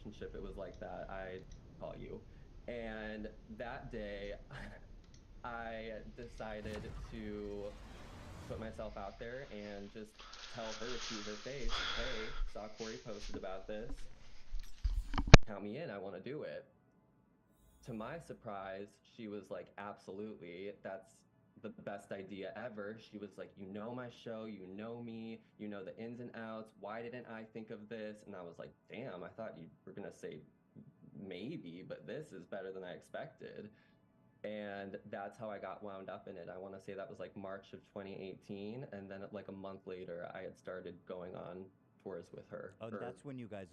relationship it was like that, I'd call you. And that day, I decided to put myself out there and just tell her to her face, hey, saw Corey posted about this. Count me in. I want to do it. To my surprise, she was like, absolutely. That's the best idea ever. She was like, you know my show, you know me, you know the ins and outs. Why didn't I think of this? And I was like, damn, I thought you were going to say maybe, but this is better than I expected. And that's how I got wound up in it. I want to say that was like March of 2018, and then like a month later, I had started going on tours with her. Oh, and Or that's when you guys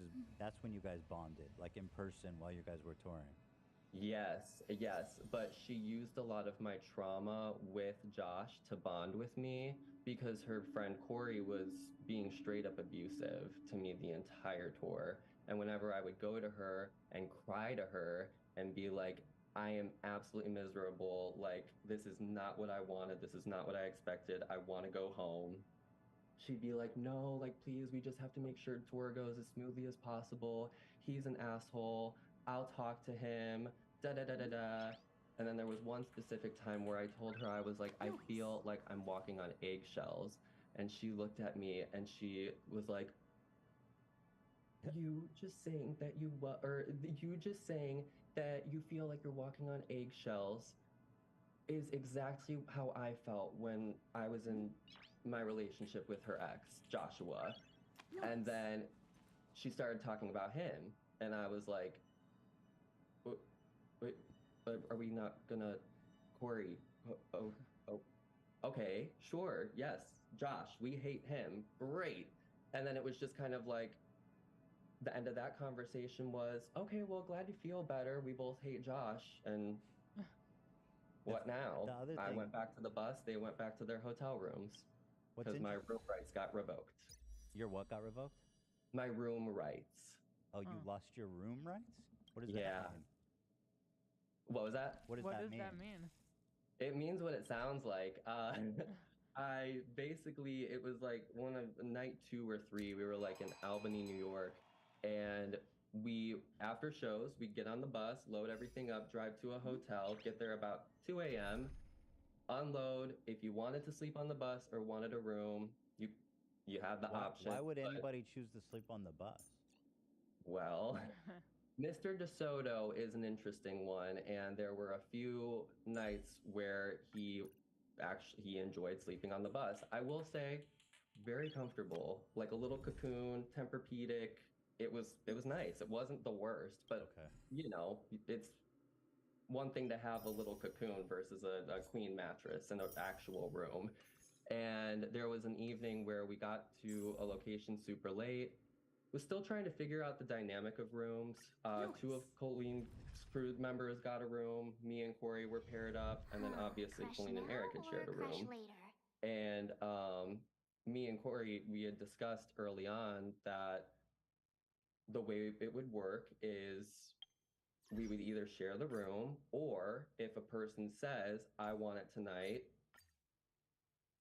bonded, like in person while you guys were touring. yes, yes, but she used a lot of my trauma with Josh to bond with me because her friend Corey was being straight up abusive to me the entire tour. And whenever I would go to her and cry to her and be like, I am absolutely miserable. Like, this is not what I wanted. This is not what I expected. I want to go home. She'd be like, no, like, please, we just have to make sure tour goes as smoothly as possible. He's an asshole. I'll talk to him. Da da da da da. And then there was one specific time where I told her, I was like, I feel like I'm walking on eggshells. And she looked at me and she was like, you just saying that or you just saying that you feel like you're walking on eggshells is exactly how I felt when I was in my relationship with her ex, Joshua. And then she started talking about him, and I was like, wait, are we not gonna, Corey? Oh, oh, okay, sure, yes, Josh, we hate him, great. And then it was just kind of like, the end of that conversation was, okay, well, glad you feel better. We both hate Josh. And That's what now? the other I thing. went back to the bus. They went back to their hotel rooms What's because my interesting? room rights got revoked. Your what got revoked? My room rights. Oh, you Huh. lost your room rights? What does that Yeah. mean? What was that? What does What that does mean? that mean? It means what it sounds like. I basically, it was like one of night two or three. We were like in Albany, New York, and after shows, we'd get on the bus, load everything up, drive to a hotel, get there about 2 a.m., unload. If you wanted to sleep on the bus or wanted a room, you have the option. Why would But anybody choose to sleep on the bus? well, Mr. DeSoto is an interesting one, and there were a few nights where he enjoyed sleeping on the bus. I will say, very comfortable, like a little cocoon, Tempur-Pedic. It was nice. It wasn't the worst, but Okay. it's one thing to have a little cocoon versus a queen mattress in an actual room. And there was an evening where we got to a location super late. Was still trying to figure out the dynamic of rooms. Two of Colleen's crew members got a room. Me and Corey were paired up, and then obviously Crush Colleen now and Eric had or shared a crush room. later? And me and Corey, we had discussed early on that the way it would work is we would either share the room, or if a person says, I want it tonight,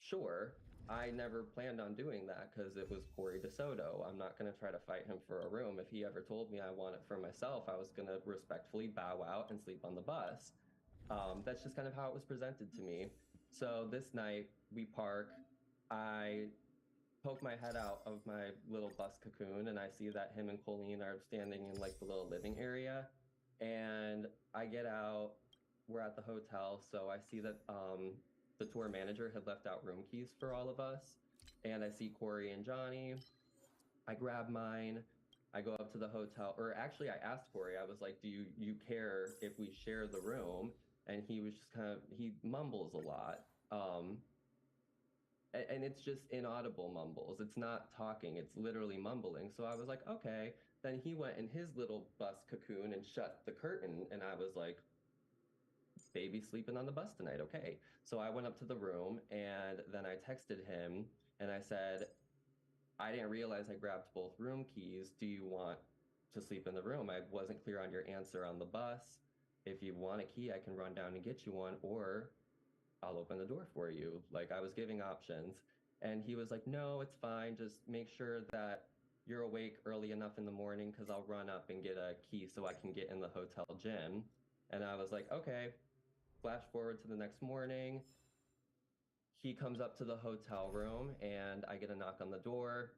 sure. I never planned on doing that because it was Corey DeSoto. I'm not going to try to fight him for a room. If he ever told me I want it for myself, I was going to respectfully bow out and sleep on the bus. That's just kind of how it was presented to me. So this night, we park. I poke my head out of my little bus cocoon, and I see that him and Colleen are standing in like the little living area. And I get out. We're at the hotel, so I see that the tour manager had left out room keys for all of us. And I see Corey and Johnny. I grab mine. I go up to the hotel, or actually, I asked Corey. I was like, "Do you care if we share the room?" And he was just kind of he mumbles a lot. And it's just inaudible mumbles. It's not talking, it's literally mumbling. So I was like, okay. Then he went in his little bus cocoon and shut the curtain. And I was like, baby sleeping on the bus tonight. Okay. So I went up to the room and then I texted him and I said, I didn't realize I grabbed both room keys. Do you want to sleep in the room? I wasn't clear on your answer on the bus. If you want a key, I can run down and get you one, or I'll open the door for you. Like I was giving options. And he was like, no, it's fine. Just make sure that you're awake early enough in the morning because I'll run up and get a key so I can get in the hotel gym. And I was like, okay. Flash forward to the next morning. He comes up to the hotel room and I get a knock on the door.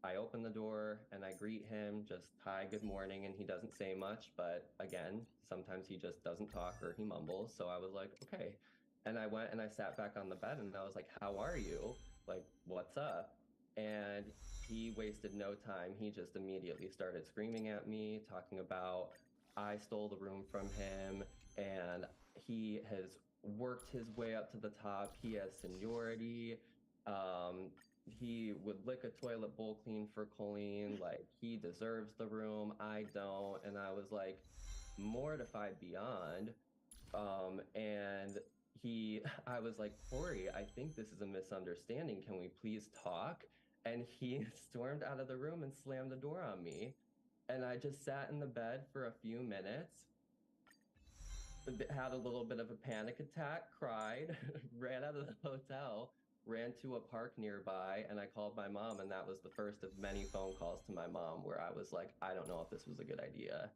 I open the door and I greet him, just hi, good morning. And he doesn't say much, but again, sometimes he just doesn't talk or he mumbles. So I was like, okay. And I went and I sat back on the bed and I was like, how are you? Like, what's up? And he wasted no time. He just immediately started screaming at me, talking about I stole the room from him and he has worked his way up to the top. He has seniority. Um, he would lick a toilet bowl clean for Colleen. Like, he deserves the room. I don't. And I was like mortified beyond. And I was like, Corey, I think this is a misunderstanding. Can we please talk? And he stormed out of the room and slammed the door on me. And I just sat in the bed for a few minutes, had a little bit of a panic attack, cried, ran out of the hotel, ran to a park nearby, and I called my mom. And that was the first of many phone calls to my mom where I was like, I don't know if this was a good idea.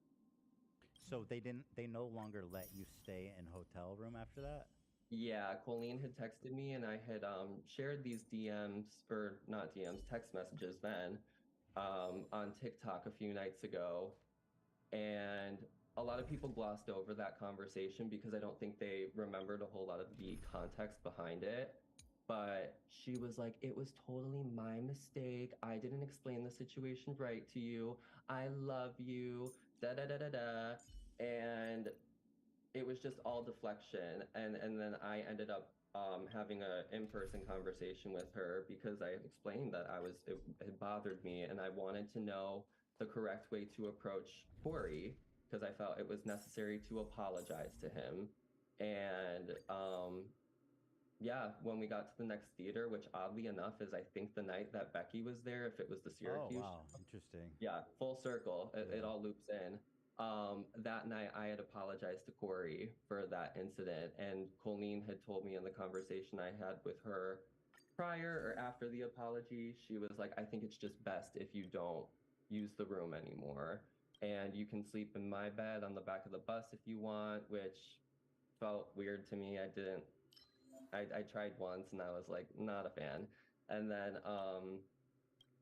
So they no longer let you stay in hotel room after that? Yeah, Colleen had texted me and I had shared these DMs, or not DMs, text messages then, on TikTok a few nights ago. And a lot of people glossed over that conversation because I don't think they remembered a whole lot of the context behind it. But she was like, it was totally my mistake. I didn't explain the situation right to you. I love you. Da da da da da. And it was just all deflection. And then I ended up having a in-person conversation with her because I explained that it had bothered me and I wanted to know the correct way to approach Corey because I felt it was necessary to apologize to him. And yeah, when we got to the next theater, which oddly enough is I think the night that Becky was there, if it was the Syracuse. Oh, wow, interesting. Yeah, full circle. It all loops in. That night I had apologized to Corey for that incident, and Colleen had told me in the conversation I had with her prior or after the apology, she was like, I think it's just best if you don't use the room anymore. And you can sleep in my bed on the back of the bus if you want, which felt weird to me. I tried once and I was like, not a fan. And then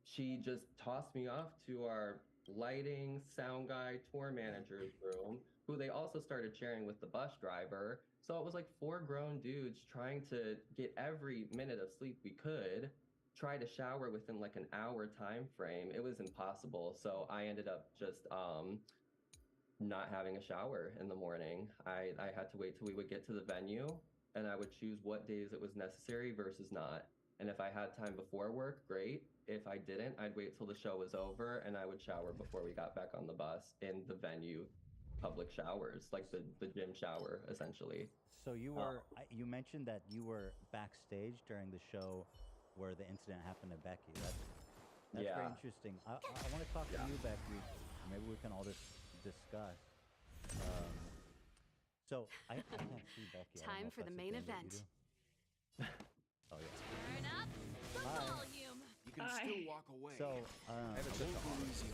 she just tossed me off to our lighting, sound guy, tour manager's room, who they also started sharing with the bus driver. So it was like 4 grown dudes trying to get every minute of sleep we could, try to shower within like an hour time frame. It was impossible. So I ended up just not having a shower in the morning. I had to wait till we would get to the venue and I would choose what days it was necessary versus not. And if I had time before work, great. If I didn't, I'd wait till the show was over and I would shower before we got back on the bus in the venue public showers, like the gym shower, essentially. So you mentioned that you were backstage during the show where the incident happened to Becky. That's very interesting. I want to talk to you, Becky. Maybe we can all just discuss. So I can't see Becky. Time for the main event. Oh yeah. Turn up the volume. You can still walk away. So I haven't checked the easy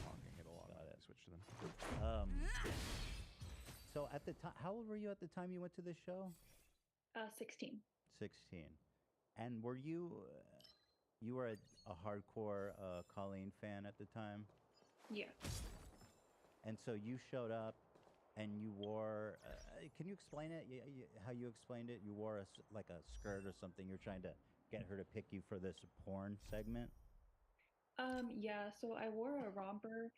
on hit a lot of that. Switch to them. So at the time, how old were you at the time you went to this show? 16. 16. And were you were a hardcore Colleen fan at the time? Yeah. And so you showed up and you wore, can you explain it? How you explained it? You wore like a skirt or something. You're trying to get her to pick you for this porn segment? Yeah, so I wore a romper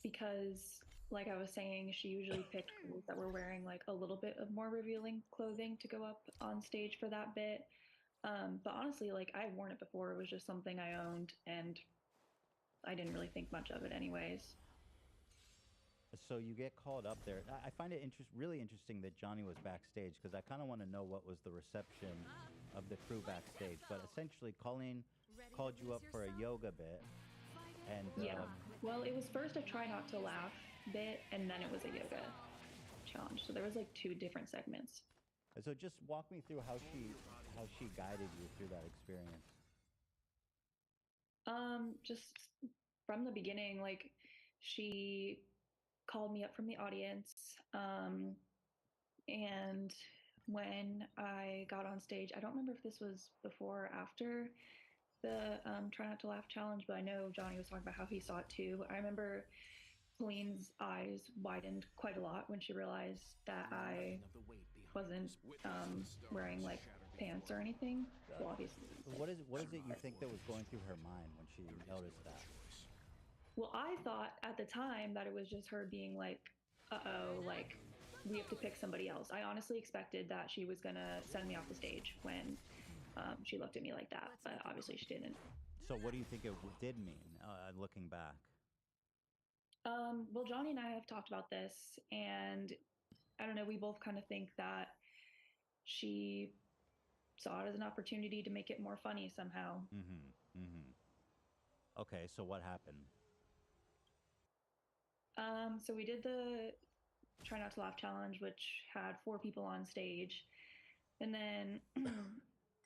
because, like I was saying, she usually picked girls that were wearing like a little bit of more revealing clothing to go up on stage for that bit. But honestly, like I've worn it before. It was just something I owned and I didn't really think much of it anyways. So you get called up there. I find it really interesting that Johnny was backstage because I kind of want to know what was the reception of the crew backstage. But essentially, Colleen called you up for a yoga bit. And yeah, well, it was first a try not to laugh bit, and then it was a yoga challenge. So there was like 2 different segments. So just walk me through how she guided you through that experience. Just from the beginning, like she called me up from the audience. And when I got on stage, I don't remember if this was before or after the Try Not to Laugh challenge, but I know Johnny was talking about how he saw it too. I remember Colleen's eyes widened quite a lot when she realized that I wasn't wearing like pants or anything. Well, obviously. What is it you think that was going through her mind when she noticed that? Well, I thought at the time that it was just her being like, uh-oh, like we have to pick somebody else. I honestly expected that she was gonna send me off the stage when she looked at me like that, but obviously she didn't. So what do you think it did mean, looking back? Well, Johnny and I have talked about this, and I don't know, we both kind of think that she saw it as an opportunity to make it more funny somehow. Okay, so what happened? So we did the Try Not to Laugh challenge, which had 4 people on stage. And then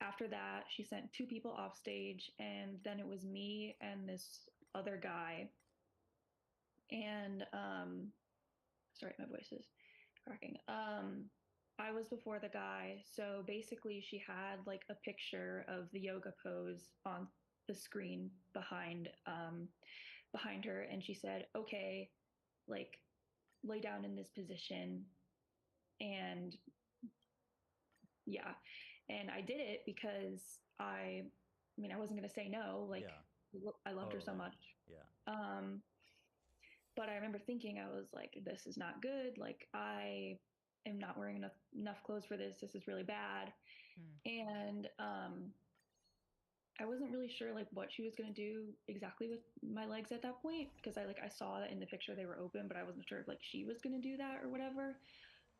after that, she sent 2 people off stage, and then it was me and this other guy. And sorry, my voice is cracking. I was before the guy. So basically, she had like a picture of the yoga pose on the screen behind her, and she said, "Okay, like lay down in this position." And yeah, and I did it because I mean, I wasn't gonna say no. Like, yeah. I loved her so much. Yeah. But I remember thinking, I was like, this is not good. Like, I am not wearing enough clothes for this. This is really bad. And I wasn't really sure like what she was gonna do exactly with my legs at that point, because I saw that in the picture they were open, but I wasn't sure if like she was gonna do that or whatever.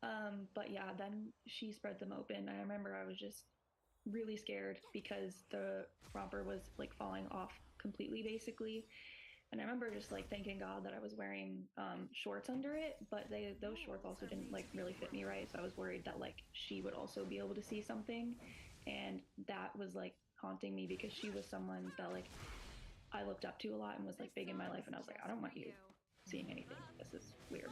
But yeah, then she spread them open. I remember I was just really scared because the romper was like falling off completely, basically. And I remember just like thanking God that I was wearing shorts under it, but those shorts also didn't like really fit me right. So I was worried that like she would also be able to see something, and that was like haunting me because she was someone that like I looked up to a lot and was like big in my life, and I was like, I don't want you seeing anything. This is weird.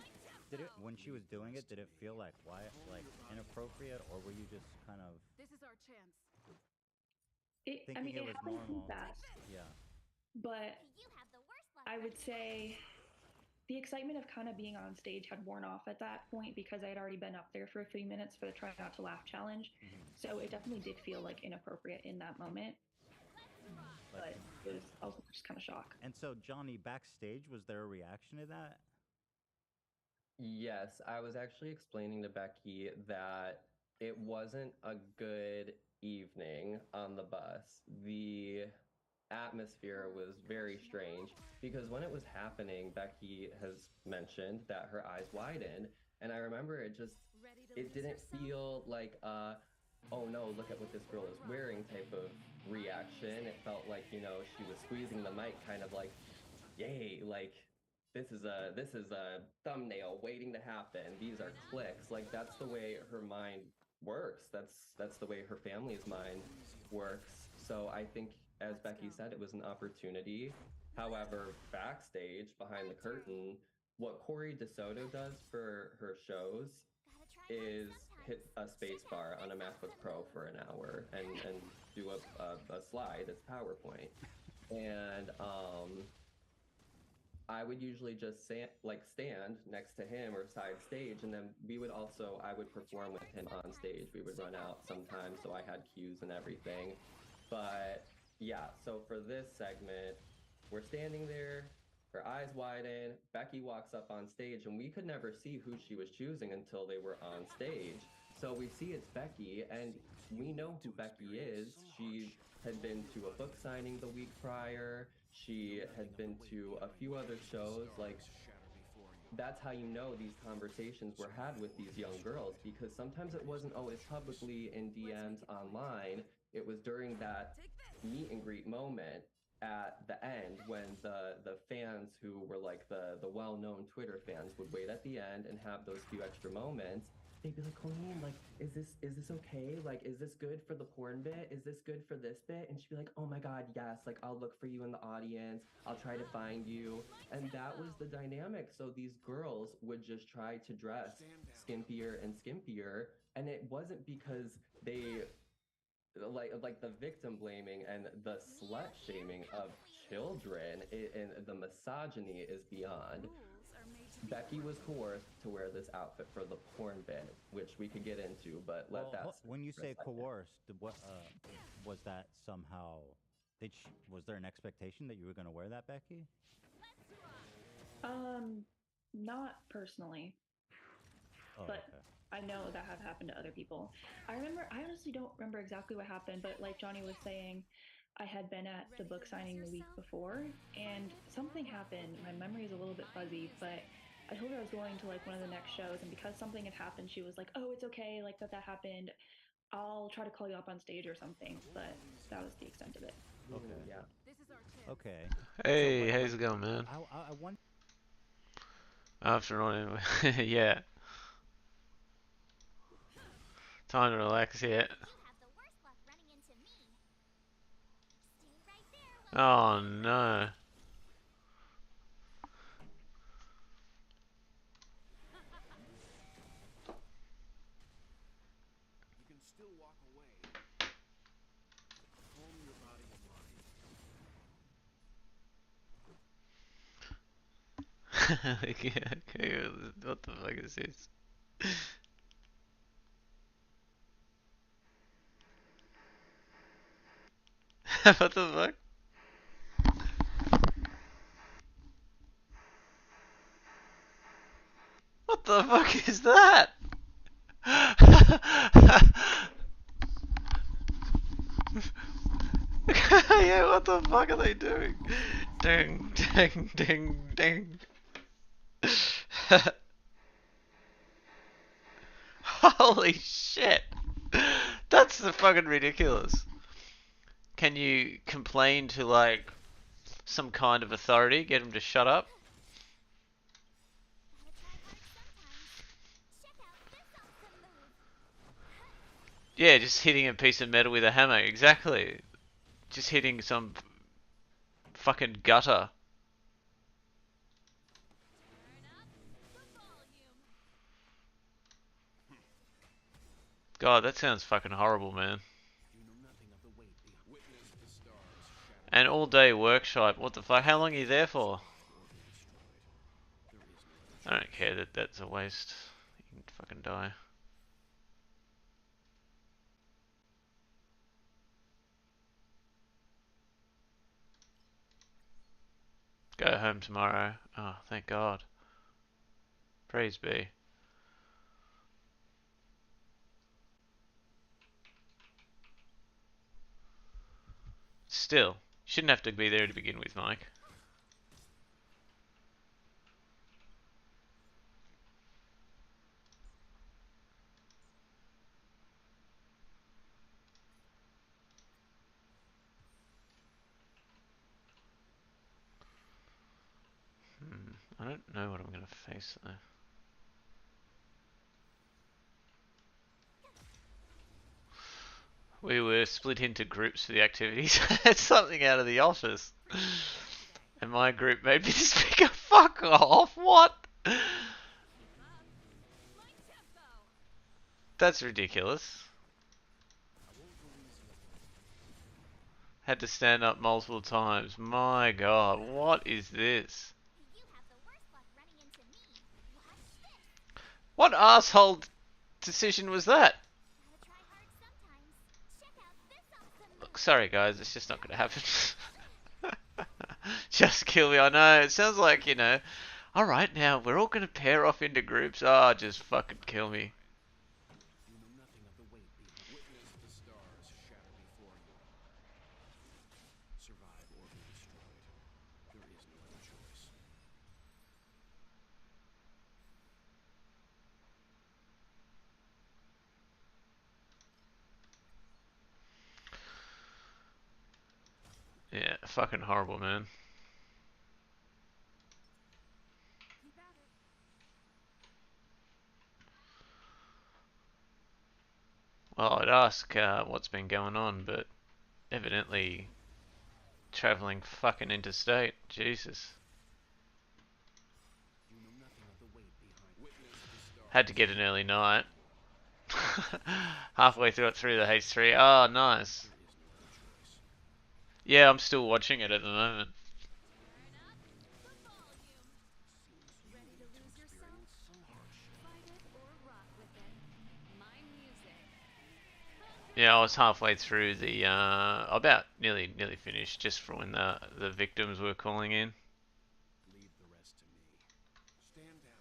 Did it, when she was doing it, did it feel like inappropriate, or were you just kind of? This is our chance. I mean, it was happened too normal? fast. Yeah. But I would say the excitement of kind of being on stage had worn off at that point because I had already been up there for a few minutes for the Try Not to Laugh challenge. So it definitely did feel like inappropriate in that moment. But it was also just kind of shock. And so, Johnny, backstage, was there a reaction to that? Yes, I was actually explaining to Becky that it wasn't a good evening on the bus. The atmosphere was very strange because when it was happening, Becky has mentioned that her eyes widened, and I remember it didn't feel like oh no, look at what this girl is wearing type of reaction. It felt like, you know, she was squeezing the mic kind of like, yay, like this is a thumbnail waiting to happen. These are clicks. Like that's the way her mind works. That's the way her family's mind works. So I think, as Becky said, it was an opportunity. However, backstage behind the curtain, what Corey DeSoto does for her shows is hit a space bar on a MacBook Pro for an hour and do a slide that's PowerPoint. And I would usually just stand next to him or side stage, and then I would perform with him on stage. We would run out sometimes, so I had cues and everything. But yeah, so for this segment, we're standing there, her eyes widen, Becky walks up on stage, and we could never see who she was choosing until they were on stage. So we see it's Becky, and we know who Becky is. She had been to a book signing the week prior. She had been to a few other shows. Like, that's how you know these conversations were had with these young girls, because sometimes it wasn't always publicly in DMs online. It was during that meet and greet moment at the end when the fans who were like the well-known Twitter fans would wait at the end and have those few extra moments. they'd be like, Colleen, like, is this okay? Like, is this good for the porn bit? Is this good for this bit? And she'd be like, oh my God, yes. Like, I'll look for you in the audience. I'll try to find you. And that was the dynamic. So these girls would just try to dress skimpier and skimpier. And it wasn't because they like the victim blaming and the slut shaming of children and the misogyny is beyond. Becky was coerced to wear this outfit for the porn bit, which we could get into, but when you say coerced, what was that somehow? Was there an expectation that you were going to wear that, Becky? Not personally, but okay. I know that have happened to other people. I honestly don't remember exactly what happened, but like Johnny was saying, I had been at the book signing the week before, and something happened. My memory is a little bit fuzzy, but I told her I was going to like one of the next shows, and because something had happened, she was like, "Oh, it's okay, like that happened. I'll try to call you up on stage or something." But that was the extent of it. Okay. Yeah. Okay. Hey, how's it going, man? I want. Afternoon, anyway. Yeah. Time to relax, yeah. Oh no. You can still walk away. Calm your body and mind. Yeah, okay, what the fuck is this? What the fuck? What the fuck is that? Yeah, what the fuck are they doing? Ding, ding, ding, ding. Holy shit. That's the fucking ridiculous. Can you complain to like some kind of authority, get him to shut up? Yeah, just hitting a piece of metal with a hammer, exactly. Just hitting some fucking gutter. God, that sounds fucking horrible, man. And all day workshop, what the fuck? How long are you there for? I don't care, that's a waste. You can fucking die. Go home tomorrow. Oh, thank God. Praise be. Still, shouldn't have to be there to begin with, Mike. I don't know what I'm gonna face though. We were split into groups for the activities. It's something out of The Office. And my group made me the speaker. Fuck off! What? That's ridiculous. Had to stand up multiple times. My God, what is this? What asshole decision was that? Look, sorry guys, it's just not gonna happen. Just kill me, I know. It sounds like, you know, alright now, we're all gonna pair off into groups. Ah, oh, just fucking kill me. Yeah, fucking horrible, man. I'd ask what's been going on, but evidently traveling fucking interstate. Jesus. Had to get an early night. Halfway through the H3. Oh, nice. Yeah, I'm still watching it at the moment. Yeah, I was halfway through the about nearly finished, just for when the victims were calling in. Leave the rest to me. Stand down.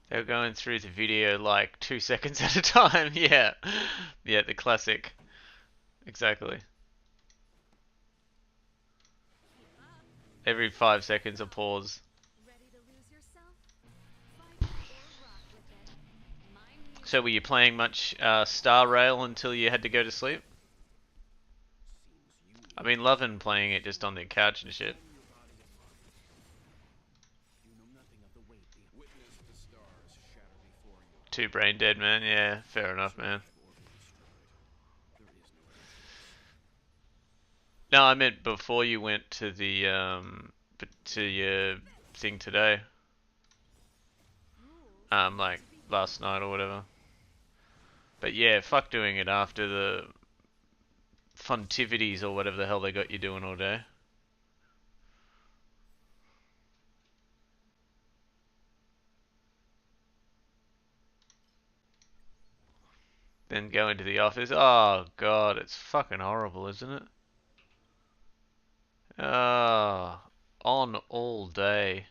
They were going through the video like 2 seconds at a time. Yeah, yeah, the classic. Exactly. Every 5 seconds a pause. So were you playing much Star Rail until you had to go to sleep? I mean, loving playing it just on the couch and shit. Too brain dead, man. Yeah, fair enough, man. No, I meant before you went to the to your thing today. Like last night or whatever. But yeah, fuck doing it after the funtivities or whatever the hell they got you doing all day. Then go into the office. Oh god, it's fucking horrible, isn't it? Oh, on all day.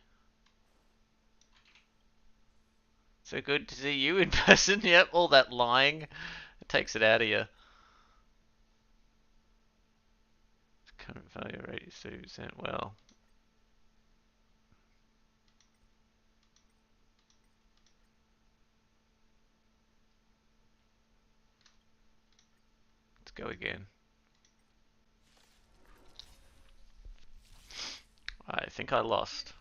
So good to see you in person. Yep, all that lying. It takes it out of you. Current failure rate is 30%. Well. Let's go again. I think I lost.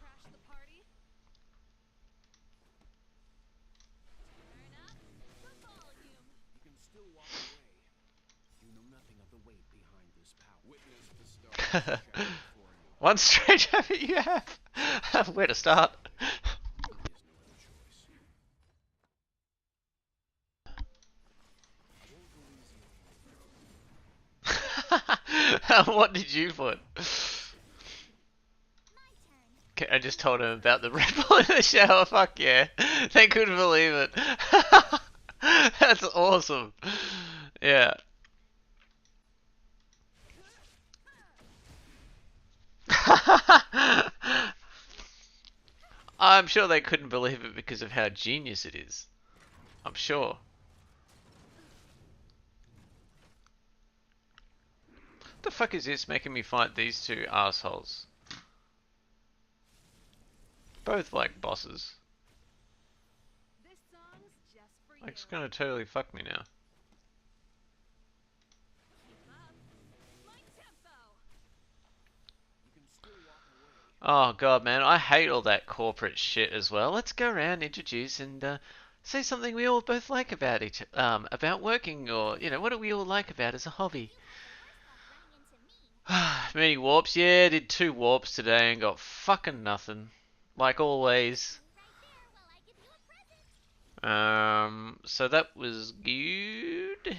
One strange habit you have. Where to start? What did you put? Okay, I just told him about the Red Bull in the shower. Fuck yeah. They couldn't believe it. That's awesome. Yeah. I'm sure they couldn't believe it because of how genius it is. I'm sure. What the fuck is this making me fight these two assholes? Both like bosses. Like, it's gonna totally fuck me now. Oh god, man, I hate all that corporate shit as well. Let's go around, introduce, and say something we all both like about about working, or what do we all like about as a hobby? Many warps, yeah, did 2 warps today and got fucking nothing, like always. So that was good.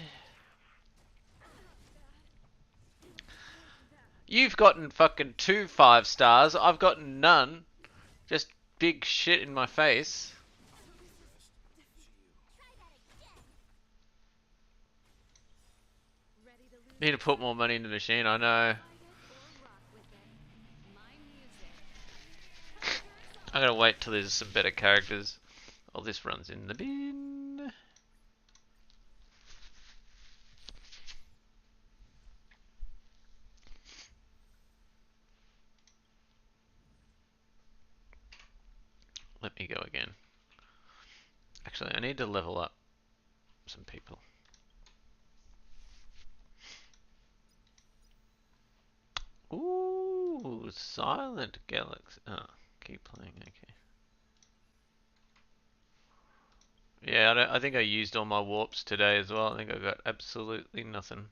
You've gotten fucking 2 5 stars. I've gotten none. Just big shit in my face. Need to put more money in the machine, I know. I'm gonna wait till there's some better characters. Oh, this runs in the bin. Let me go again. Actually, I need to level up some people. was silent, Galaxy. Oh, keep playing, okay. Yeah, I think I used all my warps today as well. I think I got absolutely nothing.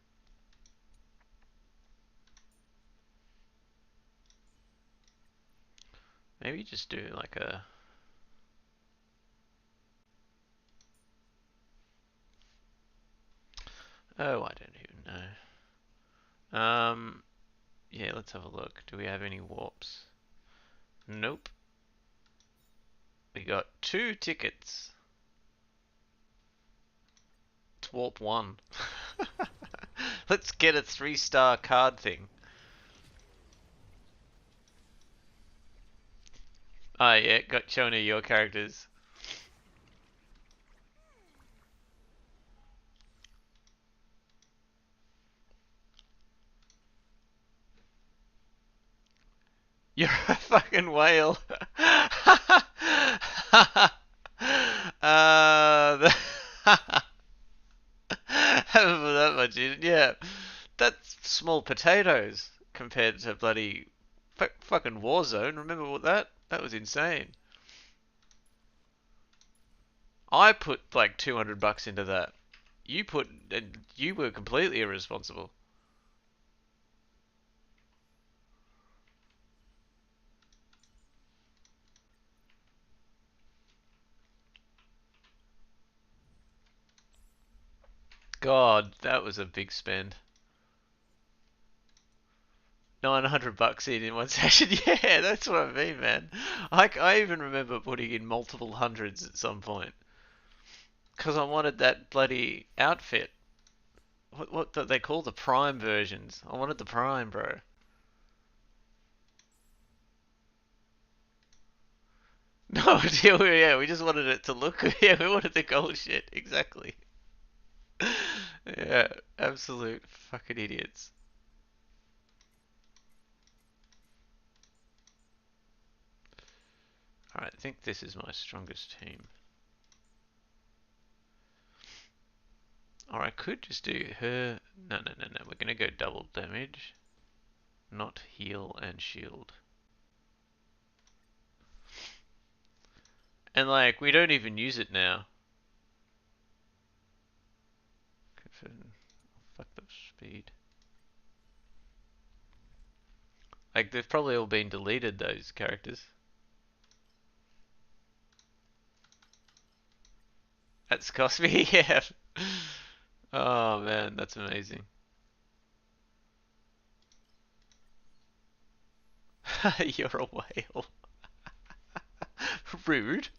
Maybe just do like a... Oh, I don't even know. Yeah, let's have a look. Do we have any warps? Nope. We got 2 tickets. It's warp 1. Let's get a 3-star card thing. Oh yeah, got shown your characters. You're a fucking whale. Haven't put that much in. Yeah, that's small potatoes compared to bloody fucking Warzone. Remember what that? That was insane. I put like $200 into that. You put, and you were completely irresponsible. God, that was a big spend. $900 in one session. Yeah, that's what I mean, man. I even remember putting in multiple hundreds at some point. Because I wanted that bloody outfit. What do they call the Prime versions? I wanted the Prime, bro. No, yeah, we just wanted it to look good. Yeah, we wanted the gold shit. Exactly. Yeah, absolute fucking idiots. Alright, I think this is my strongest team. Or I could just do her... No. We're gonna go double damage. Not heal and shield. And like, we don't even use it now. Fuck the speed. Like, they've probably all been deleted, those characters. That's cost me, yeah. Oh man, that's amazing. You're a whale. Rude.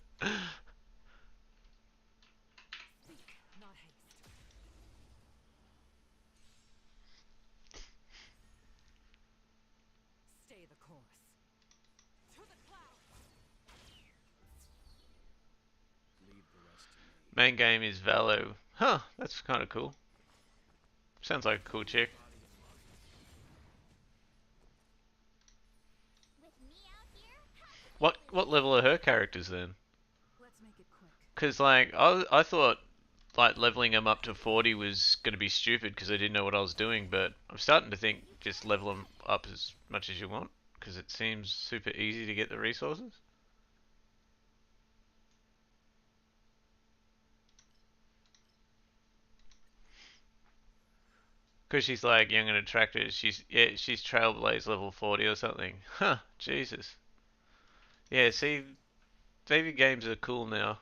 Main game is Valo. Huh, that's kind of cool. Sounds like a cool chick. What level are her characters then? Because like I thought like leveling them up to 40 was going to be stupid because I didn't know what I was doing, but I'm starting to think just level them up as much as you want because it seems super easy to get the resources. Because she's like young and attractive. She's Trailblaze level 40 or something. Huh, Jesus. Yeah, see, baby games are cool now.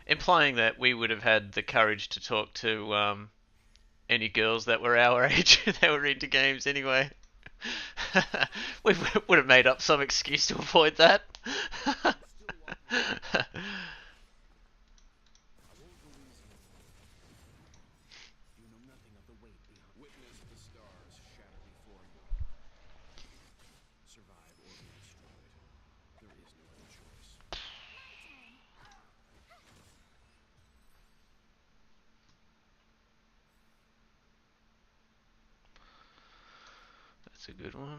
Implying that we would have had the courage to talk to any girls that were our age that were into games anyway. We would have made up some excuse to avoid that. That's a good one.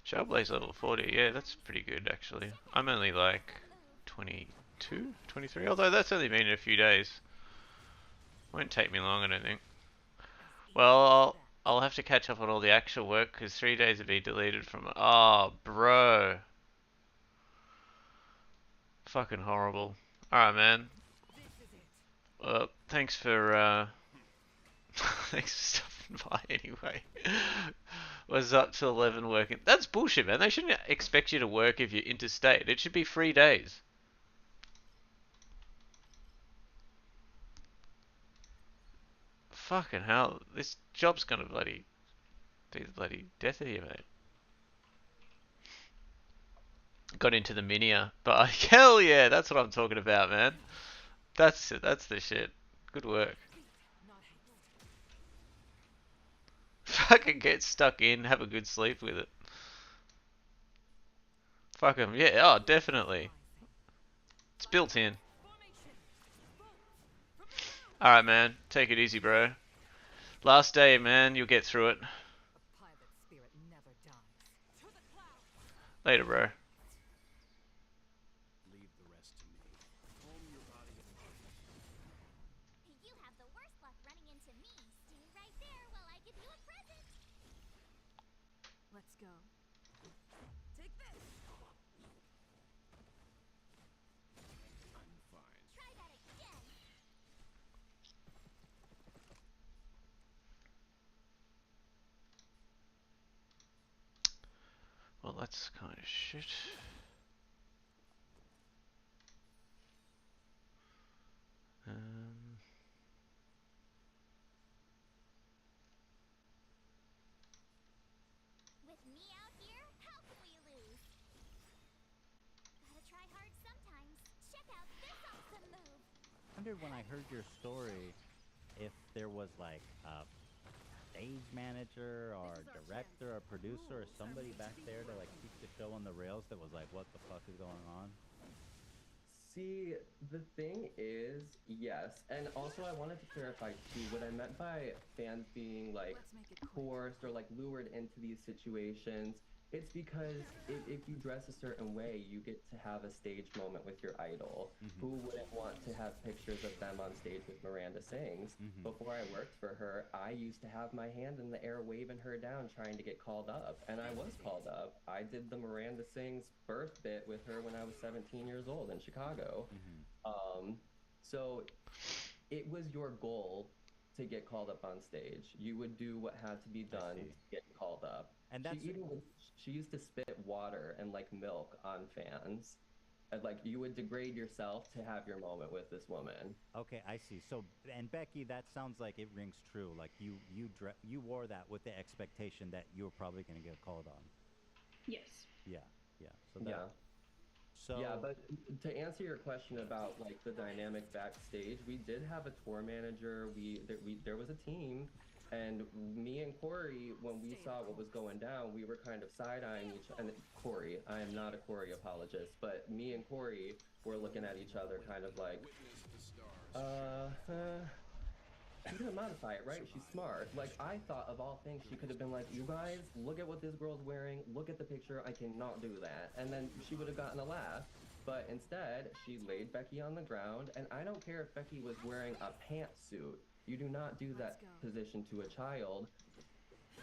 Shellblaze level 40, yeah, that's pretty good actually. I'm only like 22, 23, although that's only been in a few days. Won't take me long, I don't think. Well, I'll have to catch up on all the actual work because 3 days have been deleted from. Oh, bro. Fucking horrible. Alright, man. Thanks for thanks for stopping by anyway. Was up till 11 working. That's bullshit, man. They shouldn't expect you to work if you're interstate. It should be 3 days. Fucking hell. This job's gonna bloody be the bloody death of you, mate. Got into the Minia, but hell yeah, that's what I'm talking about, man. That's the shit. Good work. Fucking get stuck in, have a good sleep with it. Fuck 'em, yeah, oh, definitely. It's built in. Alright, man, take it easy, bro. Last day, man, you'll get through it. Later, bro. You have the worst luck running into me. Stay right there while I give you a present. Let's go. Take this. Try that again. Well, that's kind of shit. With me out here, how can we lose? Gotta try hard sometimes. Check out this awesome move. I wondered when I heard your story if there was like a stage manager or director or producer or somebody back there to like keep the show on the rails that was like, what the fuck is going on? See, the thing is, yes, and also I wanted to clarify too, what I meant by fans being like forced or like lured into these situations, it's because if you dress a certain way, you get to have a stage moment with your idol. Who wouldn't want to have pictures of them on stage with Miranda Sings? Before I worked for her, I used to have my hand in the air waving her down trying to get called up, and I was called up. I did the Miranda Sings birth bit with her when I was 17 years old in Chicago. So it was your goal to get called up on stage. You would do what had to be done to get called up. And that's she used to spit water and like milk on fans. And like you would degrade yourself to have your moment with this woman. Okay, I see. So, and Becky, that sounds like it rings true. Like you wore that with the expectation that you were probably going to get called on. Yes. Yeah. So that, yeah. So yeah, but to answer your question about like the dynamic backstage, we did have a tour manager. There was a team, and me and Corey, when we saw what was going down, we were kind of side-eyeing each other. And Corey, I am not a Corey apologist, but me and Corey were looking at each other kind of like, she's gonna modify it, right? She's smart. Like, I thought of all things, she could have been like, you guys, look at what this girl's wearing, look at the picture, I cannot do that. And then she would have gotten a laugh. But instead, she laid Becky on the ground, and I don't care if Becky was wearing a pantsuit. You do not do that position to a child.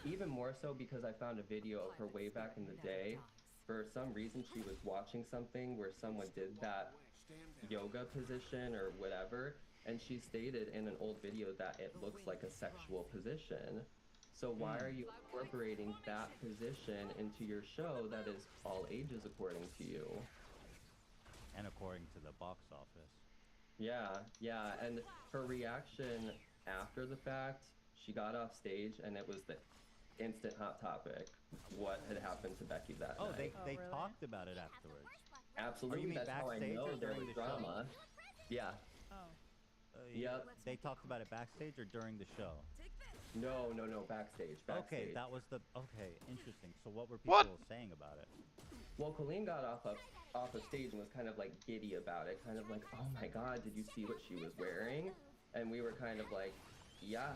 Even more so because I found a video of her way back in the day. For some reason, she was watching something where someone did that yoga position or whatever, and she stated in an old video that it looks like a sexual position. So why are you incorporating that position into your show that is all ages according to you? And according to the box office. Yeah, and her reaction after the fact, she got off stage and it was the instant hot topic. What had happened to Becky that night? They talked about it afterwards. Absolutely, that's how I know there was drama. Yeah. Yep. They talked about it backstage or during the show? No, backstage. Okay, that was the... Okay, interesting. So what were people saying about it? Well, Colleen got off of stage and was kind of like giddy about it, kind of like, oh my god, did you see what she was wearing? And we were kind of like, yeah,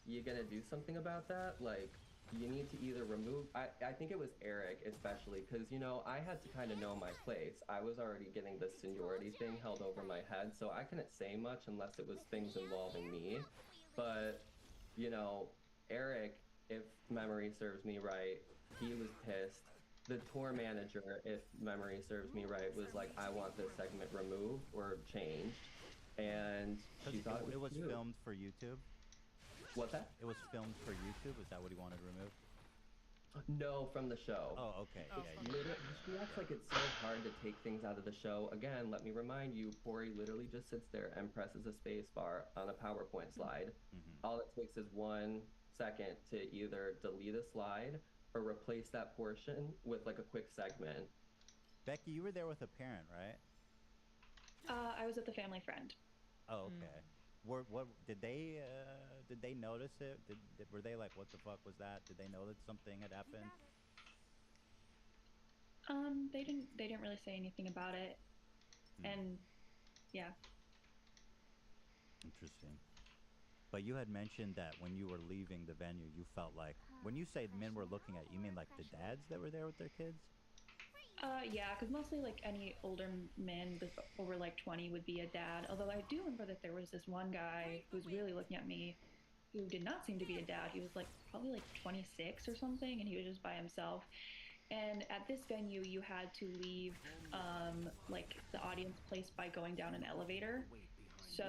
you gonna do something about that? Like, you need to either remove. I think it was Eric especially, because you know I had to kind of know my place. I was already getting the seniority thing held over my head, so I couldn't say much unless it was things involving me. But you know, Eric, if memory serves me right, he was pissed. The tour manager, if memory serves me right, was like, I want this segment removed or changed. And she thought it was cute. filmed for YouTube. What's that? It was filmed for YouTube. Is that what he wanted removed? No, from the show. Oh, okay. Oh, Yeah, from you- Literally, she acts like it's so hard to take things out of the show. Again, let me remind you, Corey literally just sits there and presses a space bar on a PowerPoint slide. Mhm. All it takes is 1 second to either delete a slide or replace that portion with like a quick segment. Becky, you were there with a parent, right? I was with a family friend. Oh, okay. What did they notice it? Were they like, what the fuck was that? Did they know that something had happened? They didn't really say anything about it, and yeah. Interesting. But you had mentioned that when you were leaving the venue, you felt like, when you say men were looking at you, mean like the dads that were there with their kids? Yeah, because mostly like any older men over like 20 would be a dad. Although I do remember that there was this one guy who was really looking at me who did not seem to be a dad. He was like probably like 26 or something, and he was just by himself. And at this venue, you had to leave like the audience place by going down an elevator. So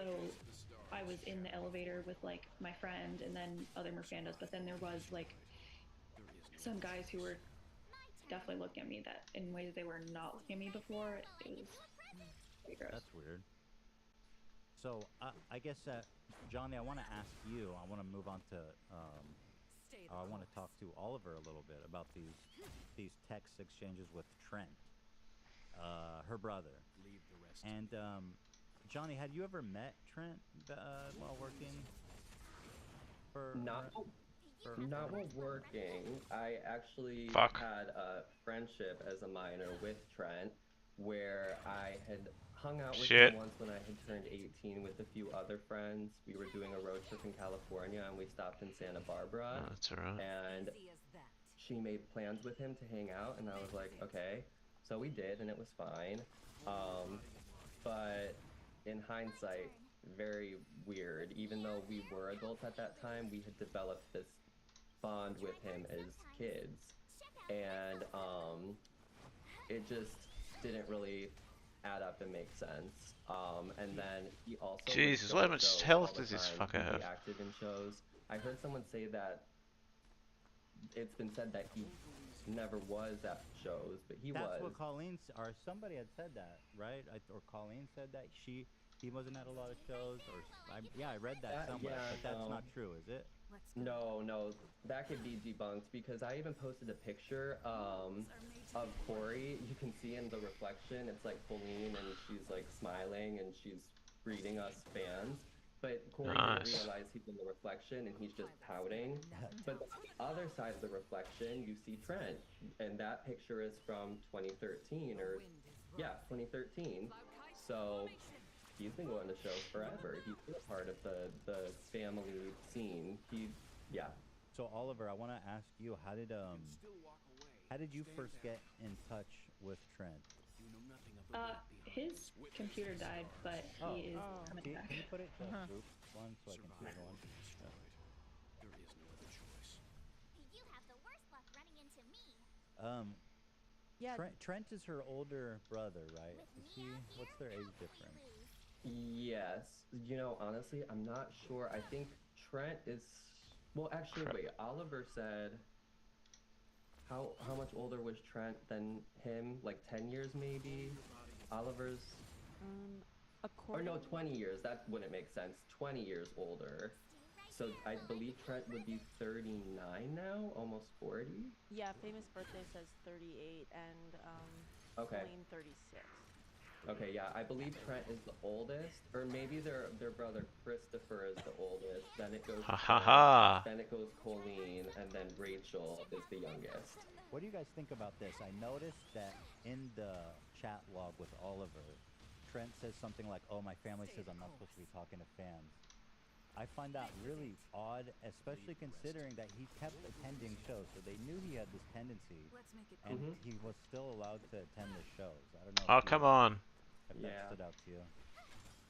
I was in the elevator with like my friend and then other Merfandas, but then there was like some guys who were definitely looking at me that in ways they were not looking at me before. It was pretty gross. That's weird. So I guess, Johnny, I want to ask you. I want to move on to. I want to talk to Oliver a little bit about these text exchanges with Trent, her brother. Leave the rest. And Johnny, had you ever met Trent while working for? Not Not while working. I actually Fuck. had a friendship as a minor with Trent, where I had hung out with Shit. him once when I had turned 18 with a few other friends. We were doing a road trip in California, and we stopped in Santa Barbara. Oh, that's alright. And she made plans with him to hang out, and I was like, okay. So we did, and it was fine. But in hindsight, very weird. Even though we were adults at that time, we had developed this bond with him as kids, and it just didn't really add up and make sense. And then he also would Jesus, go how to much shows health all the does this time. fucker He'd have? be active in shows. I heard someone say that it's been said that he never was at shows, but he That's was. what Colleen or somebody had said that, right? Or Colleen said that he wasn't at a lot of shows, or I read that somewhere, yeah, but that's no. not true, is it? No, that could be debunked, because I even posted a picture of Corey. You can see in the reflection, it's like Colleen, and she's like smiling, and she's greeting us fans. But Corey Nice. didn't realize he's in the reflection, and he's just pouting. But on the other side of the reflection, you see Trent, and that picture is from 2013, or yeah, 2013. So he's been going to shows forever. He's been a part of the family scene. So Oliver, I want to ask you, how did you first get in touch with Trent? His computer died, but he is coming Can back. you put it to group one so I can see the one? There is no other choice. You have the worst luck running into me. Yeah. Trent is her older brother, right? With Is me he? out What's here, their age how could we difference? lose? Yes. You know, honestly, I'm not sure. I think Trent is. Well, actually, wait. Oliver said. How much older was Trent than him? Like 10 years, maybe. Oliver's. Or According no, 20 years. That wouldn't make sense. 20 years older. So I believe Trent would be 39 now, almost 40. Yeah, famous birthday says 38 and Okay. Colleen 36. Okay, yeah, I believe Trent is the oldest, or maybe their brother Christopher is the oldest. Then it goes. Ha ha ha. Then it goes Colleen, and then Rachel is the youngest. What do you guys think about this? I noticed that in the chat log with Oliver, Trent says something like, "Oh, my family says I'm not supposed to be talking to fans." I find that really odd, especially considering that he kept attending shows, so they knew he had this tendency, and he was still allowed to attend the shows. I don't know. Oh, come on. If that Yeah. stood out to you.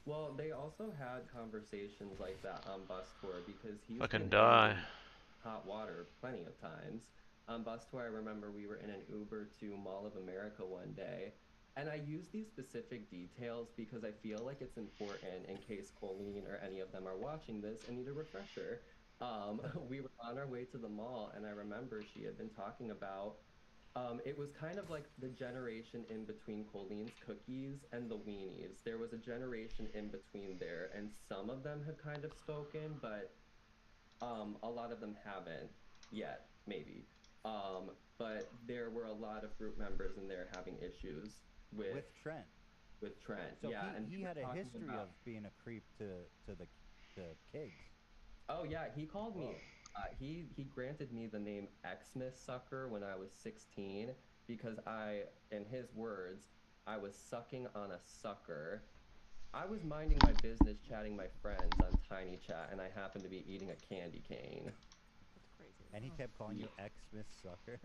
Well, they also had conversations like that on bus tour because he's Fucking been die. in hot water plenty of times. On bus tour, I remember we were in an Uber to Mall of America one day, and I use these specific details because I feel like it's important in case Colleen or any of them are watching this and need a refresher. We were on our way to the mall, and I remember she had been talking about it was kind of like the generation in between Colleen's cookies and the weenies. There was a generation in between there, and some of them have kind of spoken, but a lot of them haven't yet, maybe. But there were a lot of group members in there having issues With Trent. with Trent. So yeah, and he were had a talking history about- of being a creep to kids. Oh yeah, he called me. Whoa. He granted me the name Xmas sucker when I was 16 because in his words, I was sucking on a sucker. I was minding my business, chatting my friends on Tiny Chat, and I happened to be eating a candy cane. That's crazy. And he kept calling you Xmas sucker.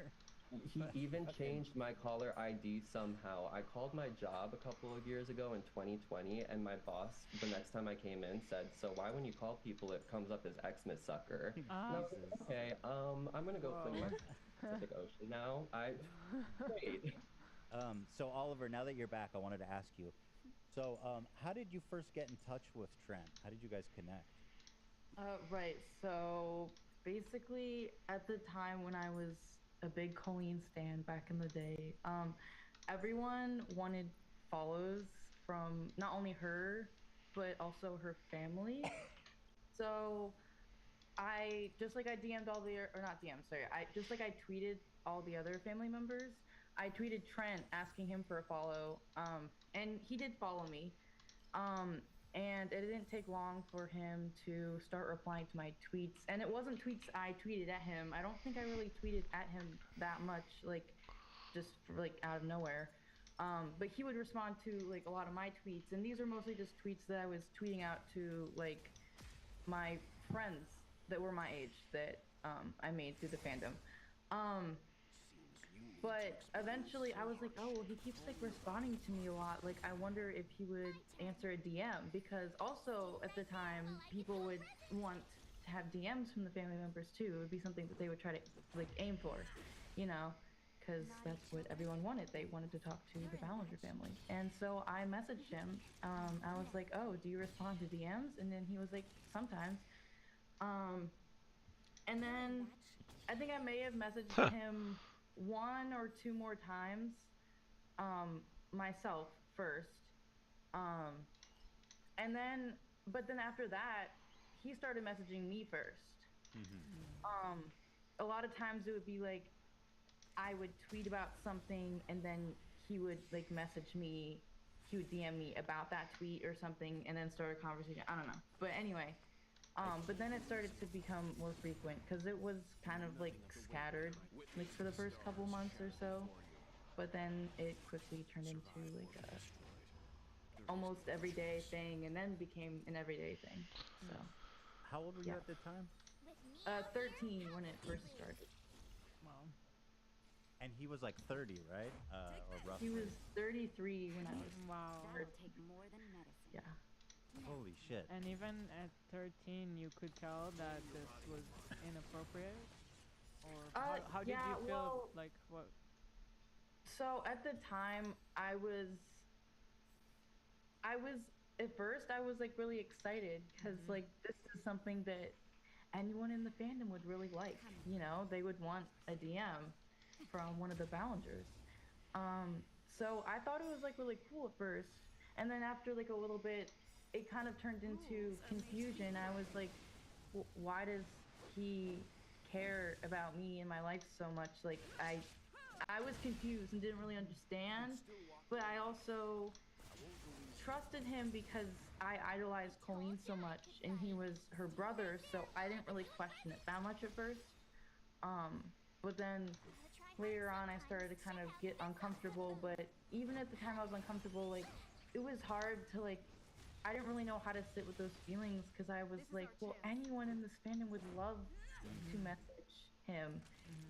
He even changed my caller ID somehow. I called my job a couple of years ago in 2020, and my boss, the next time I came in, said, "So why when you call people, it comes up as Xmas sucker?" And I was like, Jesus. okay, I'm gonna go fling Whoa. my Pacific Ocean now. Wait. So Oliver, now that you're back, I wanted to ask you. So, how did you first get in touch with Trent? How did you guys connect? Right. So basically, at the time when I was a big Colleen stan back in the day, everyone wanted follows from not only her, but also her family. So I just like I DM'd all the or not DM'd, sorry. I just like I tweeted all the other family members. I tweeted Trent asking him for a follow, and he did follow me. And it didn't take long for him to start replying to my tweets. And it wasn't tweets I tweeted at him. I don't think I really tweeted at him that much, like just like out of nowhere. But he would respond to like a lot of my tweets, and these are mostly just tweets that I was tweeting out to like my friends that were my age that I made through the fandom. But eventually I was like, oh, well, he keeps like responding to me a lot. Like, I wonder if he would answer a DM, because also at the time people would want to have DMs from the family members too. It would be something that they would try to like aim for, you know, because that's what everyone wanted. They wanted to talk to the Ballinger family. And so I messaged him. I was like, oh, do you respond to DMs? And then he was like, sometimes. And then I think I may have messaged him one or two more times myself first, and then after that he started messaging me first. A lot of times it would be like I would tweet about something and then he would like message me, he would DM me about that tweet or something, and then start a conversation. I don't know, but anyway, but then it started to become more frequent because it was kind of like scattered, like for the first couple months or so. But then it quickly turned into like a almost everyday thing, and then became an everyday thing. So. How old were you Yeah. at the time? 13 when it first started. Wow. And he was like 30, right? Or roughly. He was 33 when I was. Wow. Take more than medicine. Yeah. Holy shit. And even at 13, you could tell that this was inappropriate? Or how did yeah, you feel? well- Like, what? So at the time, I was at first I was like really excited because like this is something that anyone in the fandom would really like. You know, they would want a DM from one of the Ballingers. So I thought it was like really cool at first, and then after like a little bit, it kind of turned into confusion. I was like, why does he care about me and my life so much? Like I was confused and didn't really understand, but I also trusted him because I idolized Colleen so much, and he was her brother, so I didn't really question it that much at first. But then later on, I started to kind of get uncomfortable. But even at the time I was uncomfortable, like it was hard to like I didn't really know how to sit with those feelings because I was like, well, anyone in this fandom would love to message him,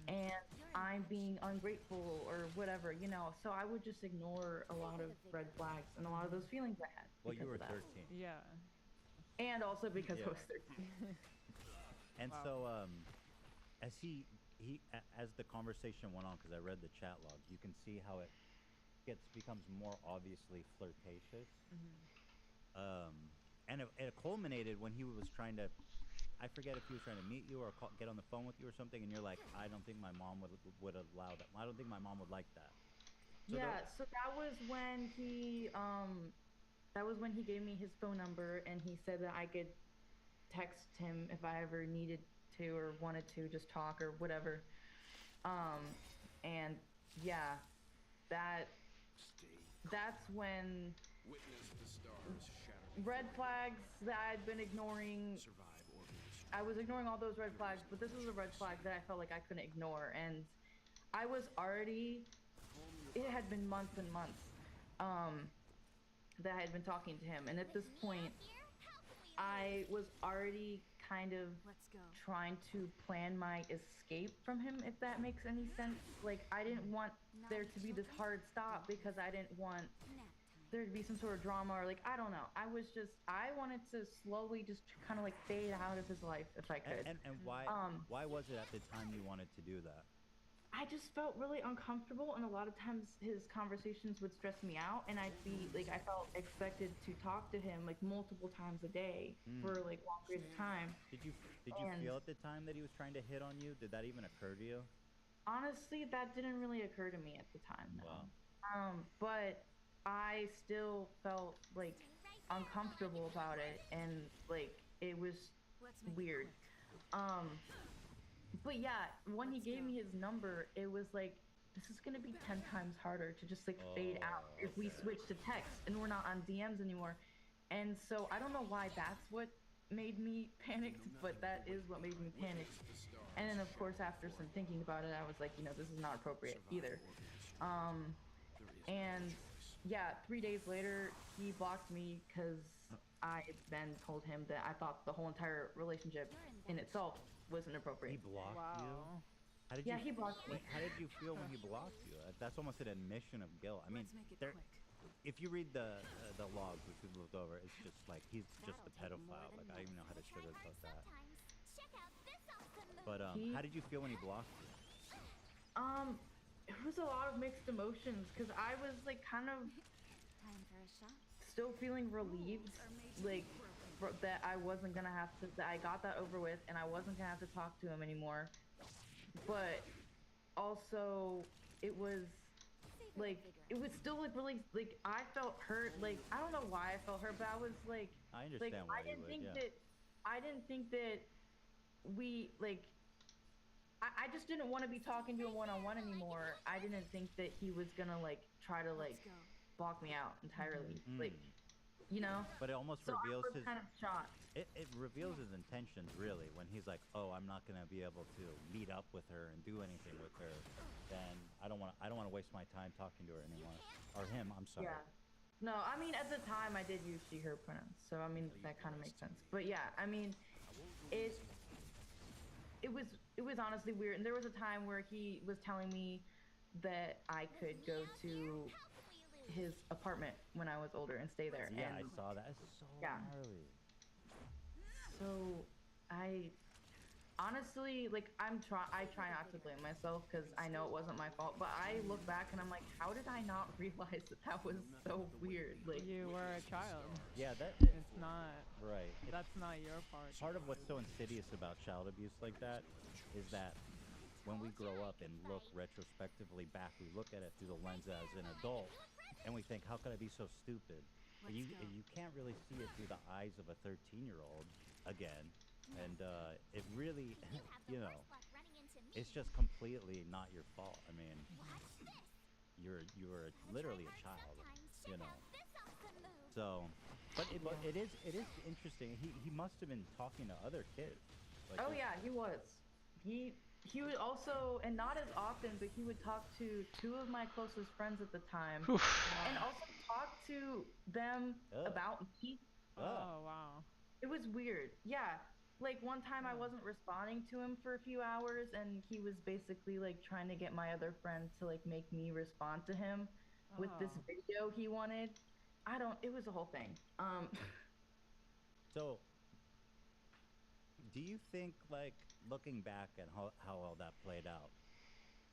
and I'm being ungrateful or whatever, you know. So I would just ignore a lot of red flags and a lot of those feelings I had. Well, you because were of that. 13. Yeah. And also because I Yeah. was 13. And Wow. so, as as the conversation went on, because I read the chat log, you can see how it becomes more obviously flirtatious. And it culminated when he was trying to, I forget if he was trying to meet you or get on the phone with you or something, and you're like, I don't think my mom would allow that. I don't think my mom would like that. So Yeah, so that was when he gave me his phone number and he said that I could text him if I ever needed to or wanted to just talk or whatever. And yeah, that's when red flags that I'd been ignoring. I was ignoring all those red flags, but this was a red flag that I felt like I couldn't ignore, and I was already. It had been months and months that I had been talking to him, and at this point, I was already kind of trying to plan my escape from him, if that makes any sense. Like, I didn't want there to be this hard stop because I didn't want there to be some sort of drama or, like, I don't know. I wanted to slowly just kind of like fade out of his life if I could. and why was it at the time you wanted to do that? I just felt really uncomfortable, and a lot of times his conversations would stress me out, and I'd be like, I felt expected to talk to him like multiple times a day for like long periods of time. Did you feel at the time that he was trying to hit on you? Did that even occur to you? Honestly, that didn't really occur to me at the time. No. Wow. But I still felt like uncomfortable about it, and like it was weird. But yeah, when he gave me his number, it was like, this is gonna be 10 times harder to just like fade out if we switch to text and we're not on DMs anymore. And so I don't know why that's what made me panicked, but that is what made me panic. And then of course, after some thinking about it, I was like, you know, this is not appropriate either. And yeah, 3 days later, he blocked me because I then told him that I thought the whole entire relationship in itself was inappropriate. He blocked you? How did he blocked me. How did you feel when he blocked you? That's almost an admission of guilt. I mean, if you read the logs, which we've looked over, it's just like he's just a pedophile. Like, I don't even know how to sugarcoat that. But how did you feel when he blocked you? It was a lot of mixed emotions because I was like kind of still feeling relieved, like that I wasn't gonna have to, that I got that over with and I wasn't gonna have to talk to him anymore. But also it was still like really, like I felt hurt. Like, I don't know why I felt hurt, but I was like, I understand why I didn't think that we like, I just didn't want to be talking to him one-on-one anymore. I didn't think that he was gonna like try to like block me out entirely. Like, you know? But it almost reveals I was kind of shocked. It reveals his intentions, really, when he's like, oh, I'm not gonna be able to meet up with her and do anything with her. Then I don't want to waste my time talking to her anymore, or him. I'm sorry. Yeah. No, I mean, at the time I did use she/her pronouns, so I mean that kind of makes sense. But yeah, I mean, it was honestly weird. And there was a time where he was telling me that I could go to his apartment when I was older and stay there. Yeah, and I saw that. It's so gnarly. So I honestly, like, I try not to blame myself because I know it wasn't my fault, but I look back and I'm like, how did I not realize that was so weird? Like, you were a child. Yeah, it's not right. That's not your part. Part of what's so insidious about child abuse like that is that when we grow up and look retrospectively back, we look at it through the lens as an adult, and we think, how could I be so stupid? You can't really see it through the eyes of a 13-year-old again, and it really, you know, it's just completely not your fault. I mean, you were literally a child, you know. So, but it is interesting. He must have been talking to other kids. Like, oh yeah, he was. He would also, and not as often, but he would talk to 2 of my closest friends at the time, and also talk to them about me. Oh, wow. It was weird. Yeah. Like one time I wasn't responding to him for a few hours and he was basically like trying to get my other friend to like make me respond to him with this Oh. video he wanted. It was a whole thing. So, do you think, like, looking back at how all that played out,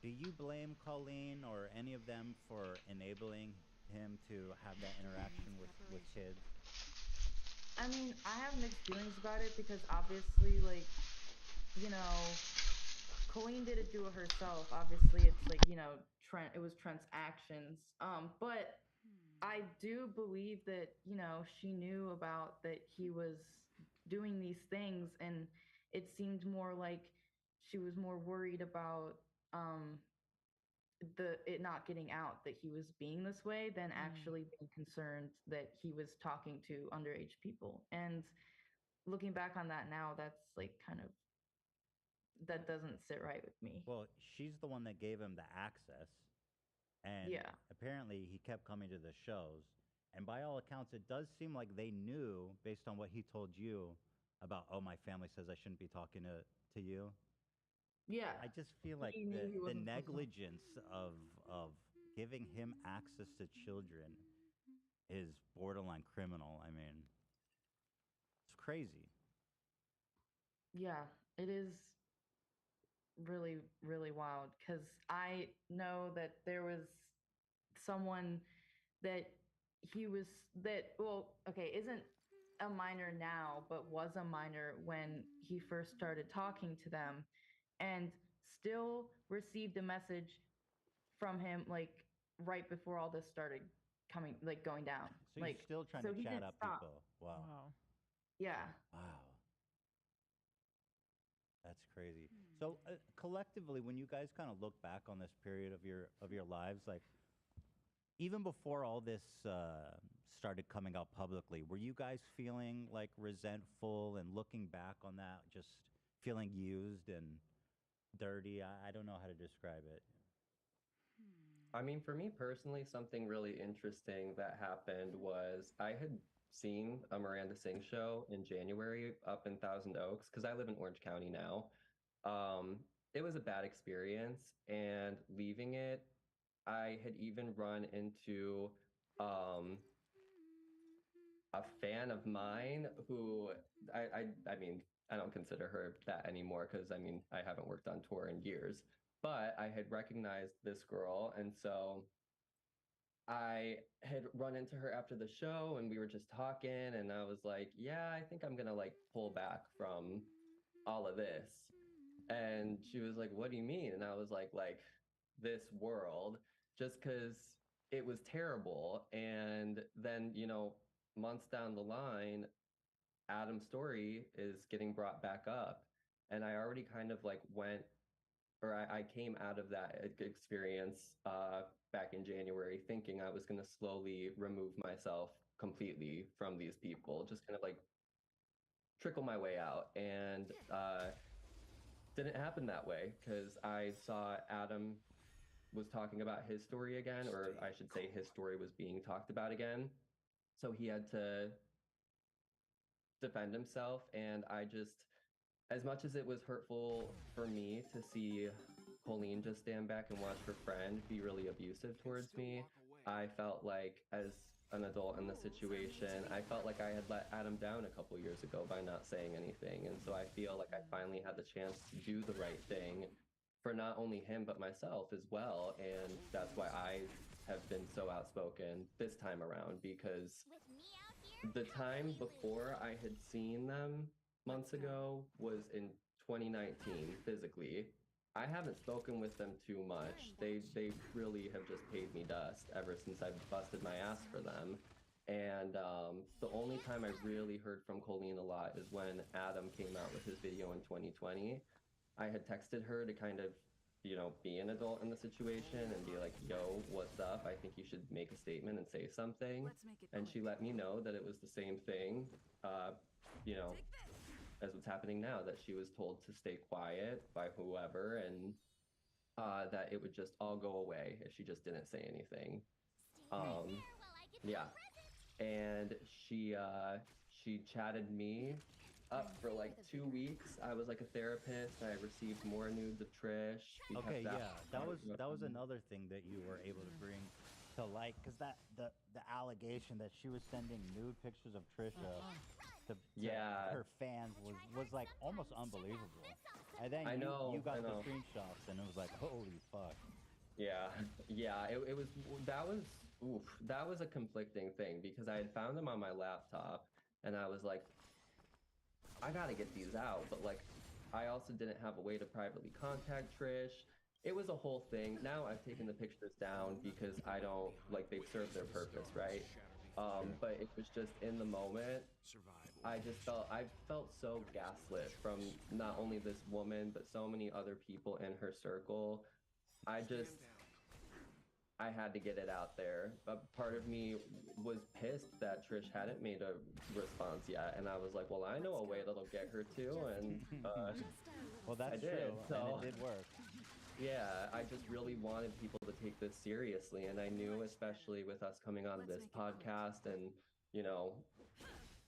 do you blame Colleen or any of them for enabling him to have that interaction with kids? I mean, I have mixed feelings about it because obviously, like, you know, Colleen didn't do it herself. Obviously, it's like, Trent, it was Trent's actions. But I do believe that, she knew about that he was doing these things, and it seemed more like she was more worried about it not getting out that he was being this way than actually being concerned that he was talking to underage people. And looking back on that now, that's like kind of that doesn't sit right with me. Well, she's the one that gave him the access, and Yeah. apparently he kept coming to the shows. And by all accounts, it does seem like they knew, based on what he told you, about, oh, my family says I shouldn't be talking to you. Yeah. I just feel like He knew he the wasn't supposed to. negligence of giving him access to children is borderline criminal. I mean, it's crazy. Yeah, it is really, really wild because I know that there was someone that isn't a minor now, but was a minor when he first started talking to them and still received a message from him like right before all this started going down. So you're still trying to he chat didn't up stop. people. Wow. Wow. Yeah. Wow. That's crazy. So collectively, when you guys kind of look back on this period of your lives, like even before all this started coming out publicly, were you guys feeling like resentful and looking back on that, just feeling used and dirty? I don't know how to describe it. I mean, for me personally, something really interesting that happened was I had seen a Miranda Sings show in January up in Thousand Oaks because I live in Orange County now. It was a bad experience, and leaving it, I had even run into a fan of mine who I mean, I don't consider her that anymore because I mean, I haven't worked on tour in years, but I had recognized this girl. And so I had run into her after the show and we were just talking. And I was like, yeah, I think I'm going to like pull back from all of this. And she was like, what do you mean? And I was like this world, just because it was terrible. And then, months down the line, Adam's story is getting brought back up. And I already kind of like went, or I came out of that experience back in January thinking I was going to slowly remove myself completely from these people, just kind of like trickle my way out. And didn't happen that way because I saw Adam was talking about his story again, or I should say his story was being talked about again. So he had to defend himself. And I just, as much as it was hurtful for me to see Colleen just stand back and watch her friend be really abusive towards me, I felt like as an adult in the situation, I felt like I had let Adam down a couple years ago by not saying anything. And so I feel like I finally had the chance to do the right thing for not only him, but myself as well. And that's why I have been so outspoken this time around, because the time before I had seen them months ago was in 2019 physically. I haven't spoken with them too much. They really have just paid me dust ever since I busted my ass for them. And the only time I really heard from Colleen a lot is when Adam came out with his video in 2020. I had texted her to kind of, be an adult in the situation and be like, yo, what's up? I think you should make a statement and say something. And she let me know that it was the same thing, as what's happening now, that she was told to stay quiet by whoever, and that it would just all go away if she just didn't say anything. Yeah. And she chatted me up for like 2 weeks. I was like a therapist. I received more nudes of Trish. We kept Okay, that yeah, that was going. another thing that you were able to bring to light, because the allegation that she was sending nude pictures of Trisha to Yeah. her fans was like almost unbelievable. And then I know, you got I the know. screenshots, and it was like, holy fuck. Yeah, yeah. It was oof, that was a conflicting thing because I had found them on my laptop and I was like, I gotta get these out, but like I also didn't have a way to privately contact Trish. It was a whole thing. Now I've taken the pictures down because I don't like they've served their purpose, right? But it was just in the moment. I felt so gaslit from not only this woman but so many other people in her circle. I just I had to get it out there. A part of me was pissed that Trish hadn't made a response yet, and I was like, "Well, I know a way that'll get her to," and Well, that's I did, true, so- and it did work. yeah, I just really wanted people to take this seriously, and I knew, especially with us coming on this podcast and you know,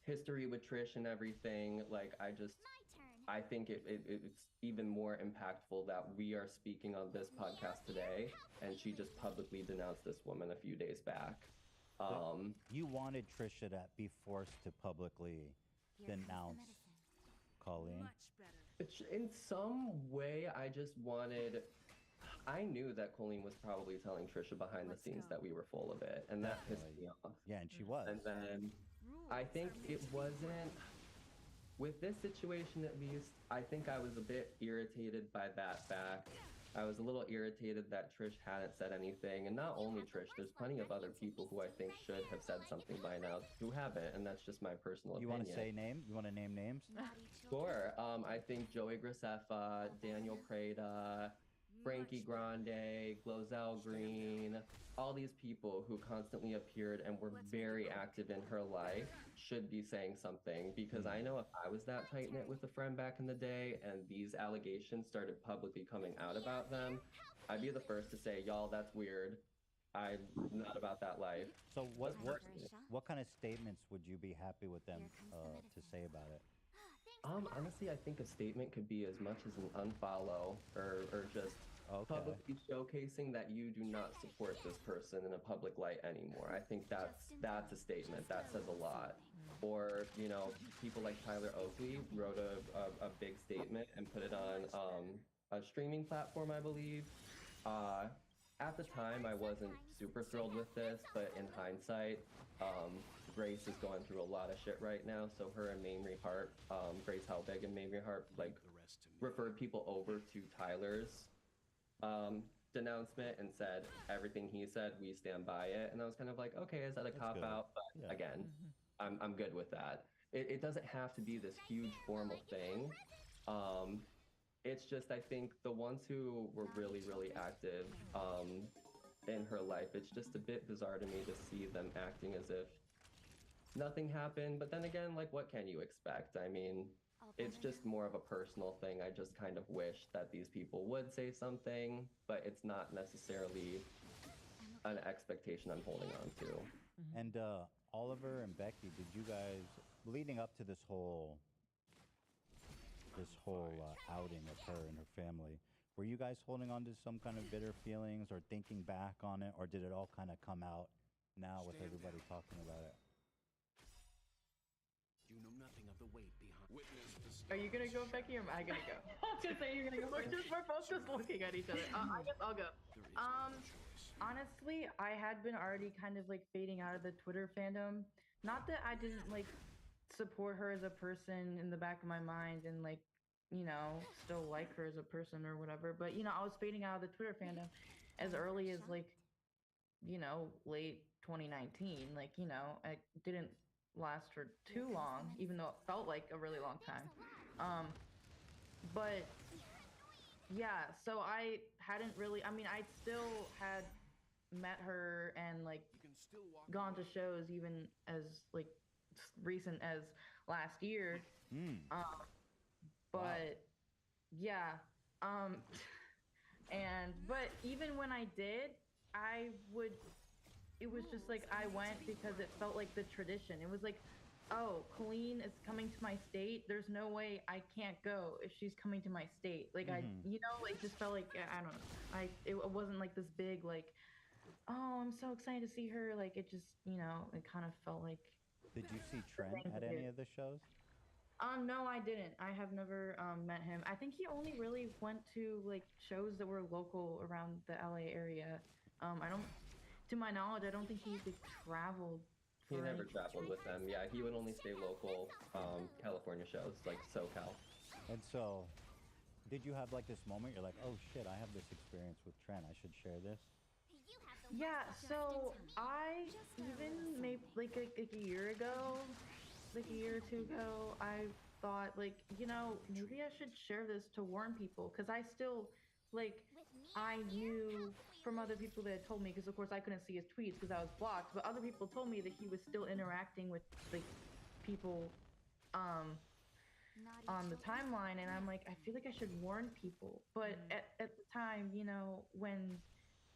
history with Trish and everything, like I think it's even more impactful that we are speaking on this podcast today, and she just publicly denounced this woman a few days back. You wanted Trisha to be forced to publicly denounce Colleen. In some way, I just wanted. I knew that Colleen was probably telling Trisha behind the scenes that we were full of it, and that pissed me off. Yeah, and she was. And then I think it wasn't. With this situation, at least, I think I was a bit irritated by that fact. I was a little irritated that Trish hadn't said anything, and not only Trish, there's plenty of other people who I think should have said something by now who haven't, and that's just my personal You opinion. want to say name? You want to name names? Sure. I think Joey Graceffa, Daniel Prada, Frankie Grande, Glozell Green, all these people who constantly appeared and were very active in her life should be saying something, because I know if I was that tight knit with a friend back in the day and these allegations started publicly coming out about them, I'd be the first to say, y'all, that's weird. I'm not about that life. So what kind of statements would you be happy with them to say about it? Honestly, I think a statement could be as much as an unfollow or just publicly showcasing that you do not support this person in a public light anymore. I think that's a statement that says a lot. Or, you know, people like Tyler Oakley wrote a big statement and put it on a streaming platform, I believe. At the time, I wasn't super thrilled with this, but in hindsight, Grace is going through a lot of shit right now. So her and Mamrie Hart, Grace Helbig and Mamrie Hart, like referred people over to Tyler's denouncement and said everything he said, we stand by it. And I was kind of like, okay, is that a cop out? But again, I'm good with that. It doesn't have to be this huge formal thing. It's just, I think the ones who were really, really active in her life, it's just a bit bizarre to me to see them acting as if nothing happened. But then again, like, what can you expect? I mean, it's just more of a personal thing. I just kind of wish that these people would say something, but it's not necessarily an expectation I'm holding on to. And Oliver and Becky, did you guys, leading up to this whole outing of her and her family, were you guys holding on to some kind of bitter feelings or thinking back on it, or did it all kind of come out now with everybody talking about it? You know nothing of the weight behind. Witness the Are you gonna go, Becky, or am I gonna go? I was gonna say you're gonna go. We're both just looking at each other. I guess I'll go. Honestly, I had been already kind of like fading out of the Twitter fandom. Not that I didn't like support her as a person in the back of my mind and like, you know, still like her as a person or whatever, but you know, I was fading out of the Twitter fandom as early as like, you know, late 2019. Like, you know, I didn't last for too long, even though it felt like a really long time. But yeah, so I hadn't really, I mean, I still had met her and like gone to shows even as like recent as last year. But yeah, and but even when I did, it was just like I went because it felt like the tradition. It was like oh, Colleen is coming to my state. There's no way I can't go if she's coming to my state. Like it just felt like I don't know. It wasn't like this big like, oh, I'm so excited to see her. Like it just it kind of felt like. Did you see Trent at any of the shows? No, I didn't. I have never met him. I think he only really went to like shows that were local around the LA area. To my knowledge, I don't think he traveled. He never traveled with them. Yeah, he would only stay local, California shows, like SoCal. And so, did you have like this moment? You're like, oh shit, I have this experience with Trent. I should share this. Yeah. So I even maybe like a year ago. Like a year or two ago, I thought like, maybe I should share this to warn people because I still I knew from other people that had told me because of course I couldn't see his tweets because I was blocked, but other people told me that he was still interacting with like people on the timeline, and I'm like, I feel like I should warn people, but at the time, when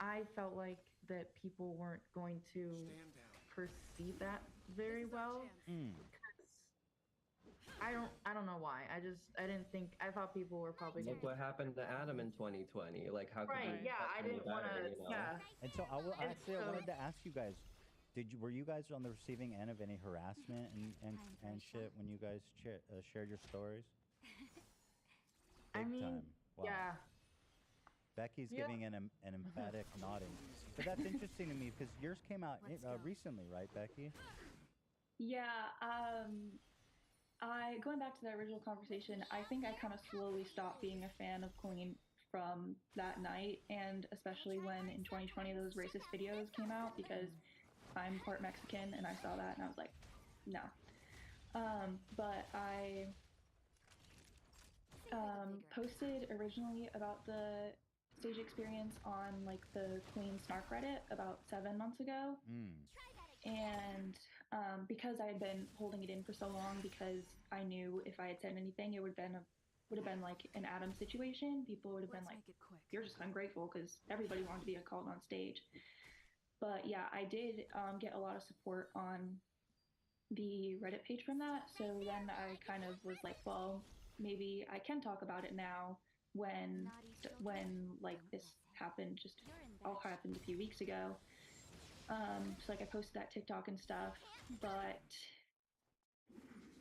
I felt like that people weren't going to perceive that very well. I don't know why. I didn't think. I thought people were probably. Look what happened to Adam in 2020. Like how? Right. Yeah. I didn't want to. Yeah. And so I wanted to ask you guys. Were you guys on the receiving end of any harassment and shit when you guys shared your stories? Big time. Wow. Yeah. Becky's giving an emphatic nodding. But that's interesting to me because yours came out recently, right, Becky? Yeah. Going back to the original conversation, I think I kind of slowly stopped being a fan of Colleen from that night, and especially when in 2020 those racist videos came out because I'm part Mexican and I saw that and I was like, no. But I posted originally about the stage experience on like the Queen Snark Reddit about 7 months ago. And because I had been holding it in for so long, because I knew if I had said anything, it would have been like an Adam situation. People would have been like, "You're just ungrateful," because everybody wanted to be called on stage. But yeah, I did get a lot of support on the Reddit page from that. So then I kind of was like, well, maybe I can talk about it now when like this happened, just all happened a few weeks ago. So like I posted that TikTok and stuff, but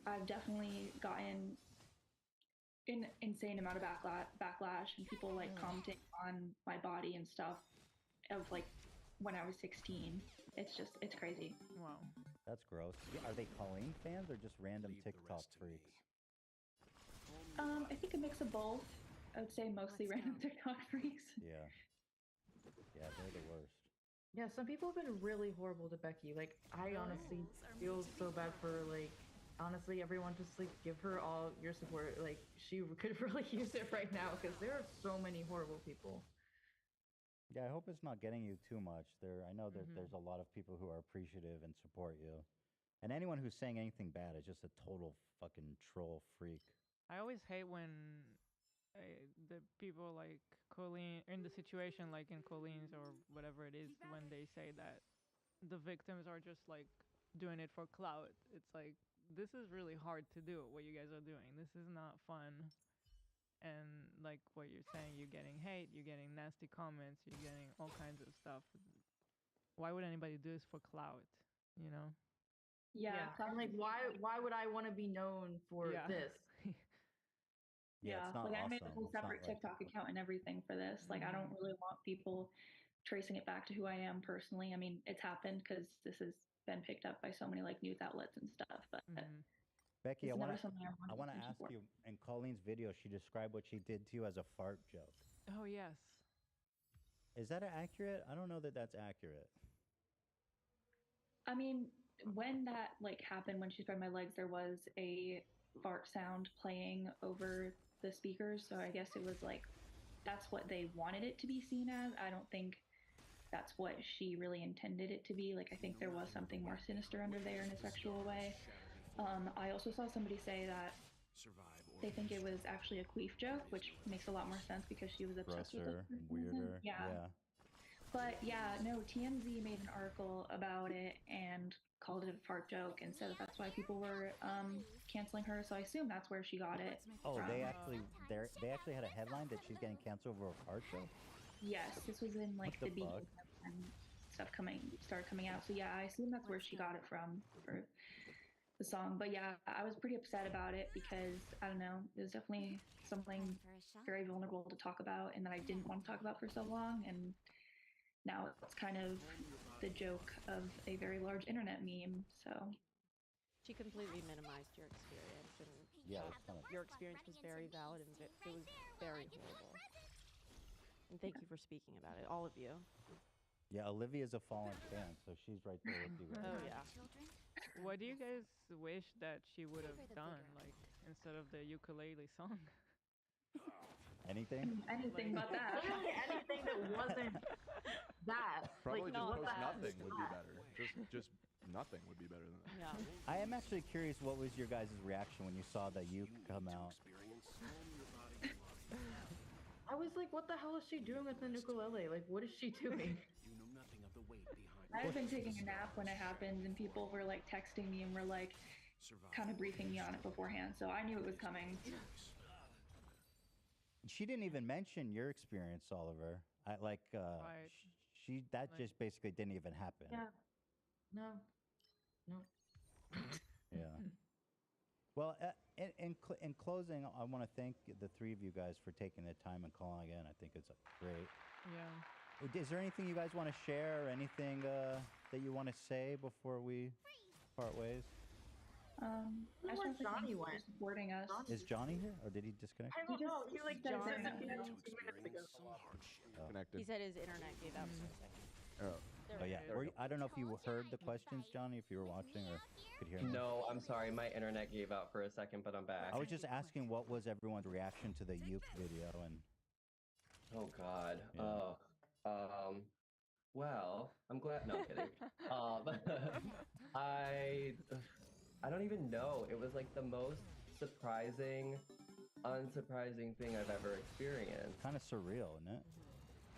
I've definitely gotten an insane amount of backlash and people like commenting on my body and stuff of like when I was 16. It's crazy. Wow. That's gross. Are they Colleen fans or just random TikTok freaks? I think a mix of both. I would say mostly random TikTok freaks. Yeah. Yeah, they're the worst. Yeah, some people have been really horrible to Becky. Like, I honestly feel so bad for, like, honestly, everyone just, like, give her all your support. Like, she could really use it right now because there are so many horrible people. Yeah, I hope it's not getting you too much. I know there's a lot of people who are appreciative and support you. And anyone who's saying anything bad is just a total fucking troll freak. I always hate when the people like Colleen, in the situation like in Colleen's or whatever it is, when they say that the victims are just like doing it for clout. It's like, this is really hard to do what you guys are doing. This is not fun. And like what you're saying, you're getting hate, you're getting nasty comments, you're getting all kinds of stuff. Why would anybody do this for clout, you know? Yeah. I'm like, why would I want to be known for this? Yeah, it's not like awesome. I made a whole separate TikTok account and everything for this. Like I don't really want people tracing it back to who I am personally. I mean, it's happened because this has been picked up by so many like news outlets and stuff. But Becky, I want to ask support. you, in Colleen's video, she described what she did to you as a fart joke. Oh, yes. Is that accurate? I don't know that that's accurate. I mean, when that like happened, when she spread my legs, there was a fart sound playing over the speakers. So I guess it was like, that's what they wanted it to be seen as. I don't think that's what she really intended it to be. Like, I think there was something more sinister under there in a sexual way. I also saw somebody say that they think it was actually a queef joke, which makes a lot more sense because she was obsessed with it. Weirder. Yeah. But yeah, no, TMZ made an article about it, and called it a fart joke and said that that's why people were canceling her. So I assume that's where she got it. Oh, from. they actually had a headline that she's getting canceled over a fart joke? Yes, this was in like What the the beat fuck? and stuff started coming out. So yeah, I assume that's where she got it from for the song. But yeah, I was pretty upset about it because I don't know, it was definitely something very vulnerable to talk about and that I didn't want to talk about for so long, and now it's kind of the joke of a very large internet meme. So She completely minimized your experience, and Yeah, it's kind of. your experience was very valid and it was very horrible. And thank you for speaking about it, all of you. Yeah, Olivia's a fallen fan, so she's right there with you guys. Oh yeah. What do you guys wish that she would have done, like instead of the ukulele song? Anything? anything but that. Literally anything that wasn't that. Probably like, just what post that nothing is would be that. better. Just nothing would be better than that. Yeah. I am actually curious, what was your guys' reaction when you saw the uke come out? I was like, what the hell is she doing with the ukulele? Like, what is she doing? I've been taking a nap when it happened, and people were like texting me and were like kind of briefing me on it beforehand, so I knew it was coming. She didn't even mention your experience, Oliver. Right. She that just basically didn't even happen. Yeah. No. No. Yeah. Well, in closing, I want to thank the three of you guys for taking the time and calling in. I think it's great. Yeah. Is there anything you guys want to share, or anything that you want to say before we part ways? I just want to thank Johnny you for went. supporting us. Is Johnny here, or did he disconnect? I don't know. He like said joined that. like 2 minutes ago. Connected. He said his internet gave out for a second. Oh. There Oh we yeah. go. I don't know if you heard the questions, Johnny, if you were watching or could hear them. No, I'm sorry. My internet gave out for a second, but I'm back. I was just asking what was everyone's reaction to the uke video, and Oh God. Yeah. Oh. Well, I'm glad. No, I'm kidding. I don't even know. It was like the most surprising, unsurprising thing I've ever experienced. kind of surreal, isn't it?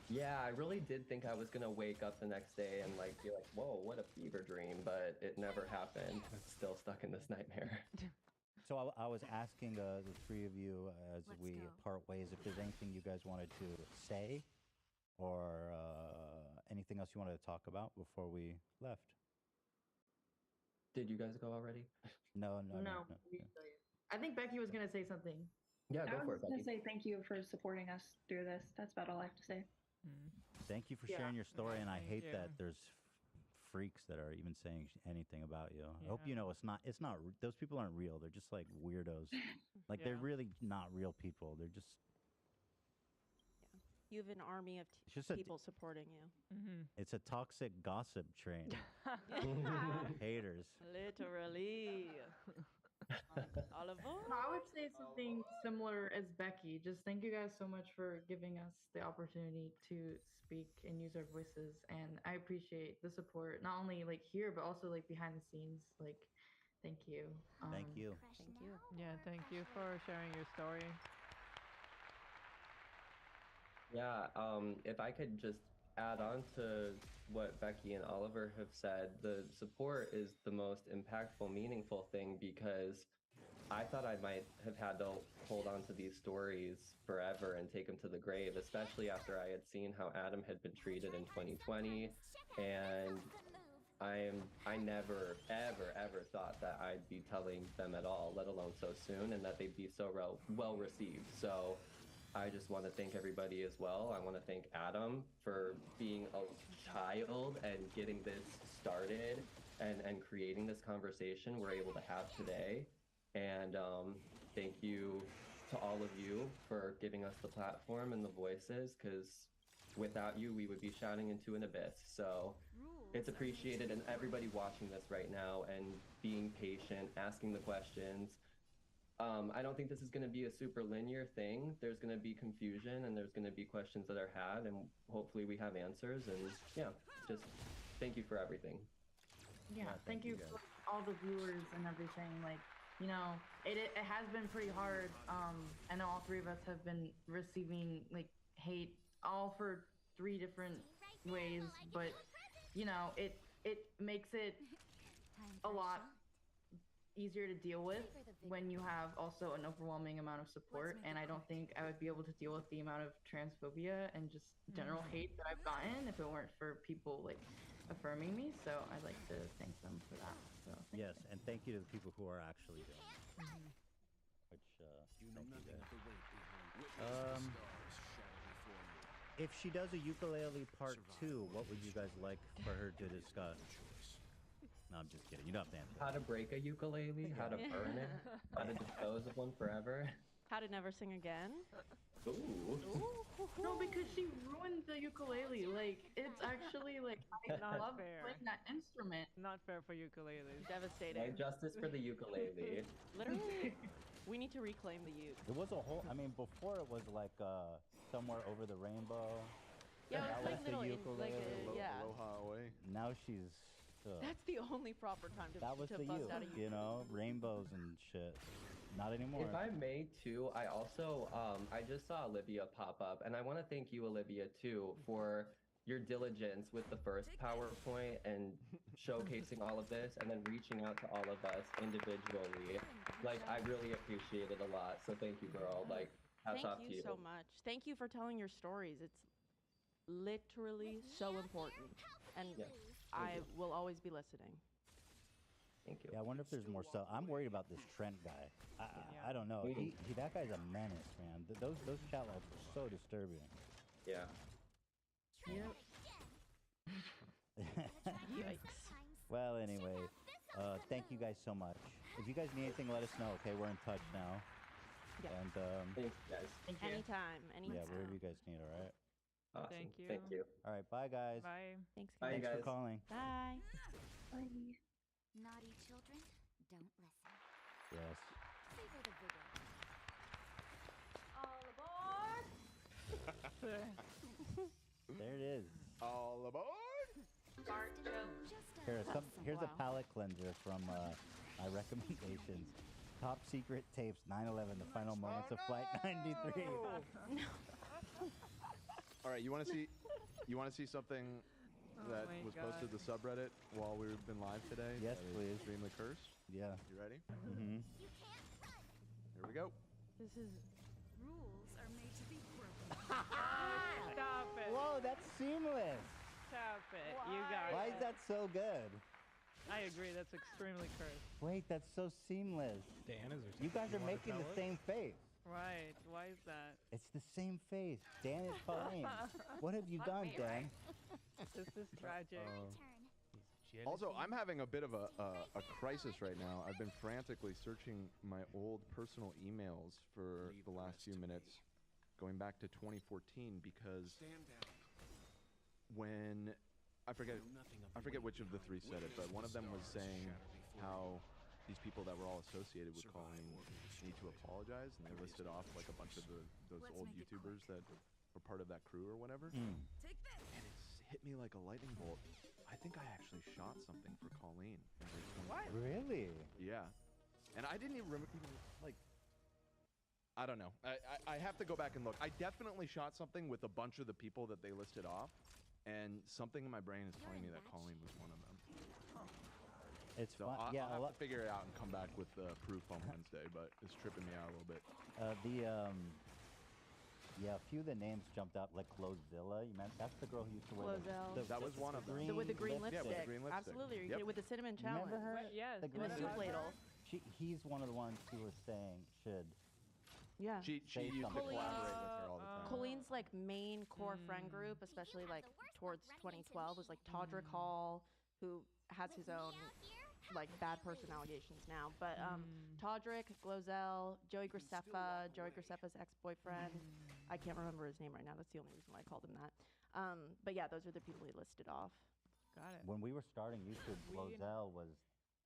Yeah, I really did think I was gonna wake up the next day and like be like, "Whoa, what a fever dream!" But it never happened. I'm still stuck in this nightmare. So I was asking the three of you as we part ways if there's anything you guys wanted to say, or anything else you wanted to talk about before we left. Did you guys go already? No. No. I think Becky was gonna say something. Yeah, I go for was it, going Becky. to say thank you for supporting us through this. That's about all I have to say. Thank you for Yeah. sharing your story, and I Thank hate you. that there's freaks that are even saying anything about you. I hope Yeah. you know it's not. Those people aren't real. They're just like weirdos. Like they're Yeah. really not real people. They're just. You have an army of It's just a. people supporting you. Mm-hmm. It's a toxic gossip train. Haters. Literally. Oliver? No, I would say something similar as Becky. Just thank you guys so much for giving us the opportunity to speak and use our voices. And I appreciate the support, not only like here, but also like behind the scenes. Like, thank you. Thank you. Thank you. Yeah, thank you for sharing your story. Yeah, if I could just add on to what Becky and Oliver have said, the support is the most impactful, meaningful thing, because I thought I might have had to hold on to these stories forever and take them to the grave, especially after I had seen how Adam had been treated in 2020. And I never, ever thought that I'd be telling them at all, let alone so soon, and that they'd be so well received. So I just want to thank everybody as well. I want to thank Adam for being a child and getting this started and creating this conversation we're able to have today. And thank you to all of you for giving us the platform and the voices, because without you, we would be shouting into an abyss. So it's appreciated, and everybody watching this right now and being patient, asking the questions. I don't think this is going to be a super linear thing. There's going to be confusion, and there's going to be questions that are had, and hopefully we have answers. And yeah, just thank you for everything. Yeah, thank thank you you guys. for all the viewers and everything. Like, you know, it has been pretty hard. I know all three of us have been receiving like hate, all for 3 different ways, but you know, it makes it a lot easier to deal with when you have also an overwhelming amount of support, and I don't think I would be able to deal with the amount of transphobia and just general hate that I've gotten if it weren't for people like affirming me. So I'd like to thank them for that. So Yes, and thank you to the people who are actually doing it. Which, thank you guys. If she does a ukulele part 2, what would you guys like for her to discuss? No, I'm just kidding. You don't have to answer. How to break a ukulele, how to burn it, how to dispose of one forever. How to never sing again. Ooh. no, because she ruined the ukulele. Like it's actually like I Not love fair. playing that instrument. Not fair for ukuleles. Devastating. No justice for the ukulele. Literally, we need to reclaim the uke. It was a whole. I mean, before it was like somewhere over the rainbow. Yeah, That it's like was the little, like ukulele. yeah. Aloha away. Now she's. That's the only proper time to That was to the bust out a uke, uke. you know, rainbows and shit. Not anymore. If I may too, I also I just saw Olivia pop up, and I want to thank you, Olivia, too, for your diligence with the first PowerPoint and showcasing all of this, and then reaching out to all of us individually. Like, I really appreciate it a lot. So thank you, girl. Like, hats off Thank to you you. so much. Thank you for telling your stories. It's literally so important, and Yeah. I will always be listening. Thank you. Yeah, I wonder if there's more stuff. I'm worried about this Trent guy. I don't know. That guy's a menace, man. Those chat logs are so disturbing. Yeah. Yep. Yikes. Well, anyway, thank you guys so much. If you guys need anything, let us know. Okay, we're in touch now. Yeah. And Thank you, guys. Thank you. Anytime. yeah, wherever you guys need. All right. Awesome. Thank you. Thank you. All right. Bye, guys. Bye. Thanks, Bye, guys. Thanks for guys. calling. Bye. Bye. Naughty children, don't listen. Yes. Savor the vigor. All aboard! There it is. All aboard! Here's a Wow. palate cleanser from my recommendations. Top Secret Tapes 9/11, the final moments of Flight 93. All right, you want to see something that my was God. posted to subreddit while we've been live today? Yes, that is please. Extremely cursed. Yeah. You ready? Mm-hmm. Here we go. This is. Rules are made to be broken. Stop it. Whoa, that's seamless. Stop it. You guys. Why is that so good? I agree. That's extremely cursed. Wait, that's so seamless. Dan, is there You guys are something making wanna the tell us? same face. Right. Why is that? It's the same face. Dan is Colleen. What have you done, Dan? This is tragic. Also, I'm having a bit of a crisis right now. I've been frantically searching my old personal emails for the last few minutes, going back to 2014, because when I forget which of the three said it, but one of them was saying how these people that were all associated with Colleen need to apologize, and they listed off like a bunch of those old YouTubers that were part of that crew or whatever. And it's hit me like a lightning bolt. I think I actually shot something for Colleen. What? Really? Yeah. And I didn't even remember, like, I don't know. I have to go back and look. I definitely shot something with a bunch of the people that they listed off, and something in my brain is telling me that Colleen was one of them. It's So fun. I'll Yeah, have to figure it out and come back with proof on Wednesday, but it's tripping me out a little bit. Yeah, a few of the names jumped out, like Clozilla. You meant that's the girl who used to wear Clozelle. That was one of them. With the green Yeah, lipstick. with the green lipstick. Absolutely. Yep. With the cinnamon You remember challenge. her? Yes. The In the green soup lipstick? ladle. He's one of the ones who was saying should. Yeah. She Say used to something. collaborate with her all the time. Colleen's like main core friend group, especially like towards 2012, was like Todrick Hall, who has his own like bad person allegations now. But Todrick, Glozell, Joey Graceffa's ex-boyfriend. I can't remember his name right now. That's the only reason why I called him that. But yeah, those are the people he listed off. Got it. When we were starting YouTube, Glozell was.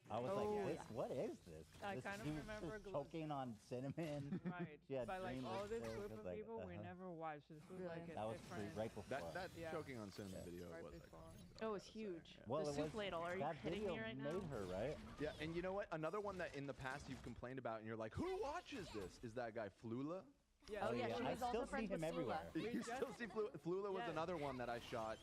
I was Oh, like, yeah. what is this? I This- kind of he was remember just choking on cinnamon. Right. She had But like green all this lipstick. group It of was like, people we never watched. This was Really? like a That was different. right before. That Yeah. choking on cinnamon video Right was before. Oh, it was huge. Well, the it soup was, ladle. Are you that kidding video me right made now? her, right? Yeah, and you know what? Another one that in the past you've complained about, and you're like, who watches this? Is that guy Flula? Yeah. Oh, yeah, she I was also still see friends with him Flula. everywhere. You still see Flula was Yes. another one that I shot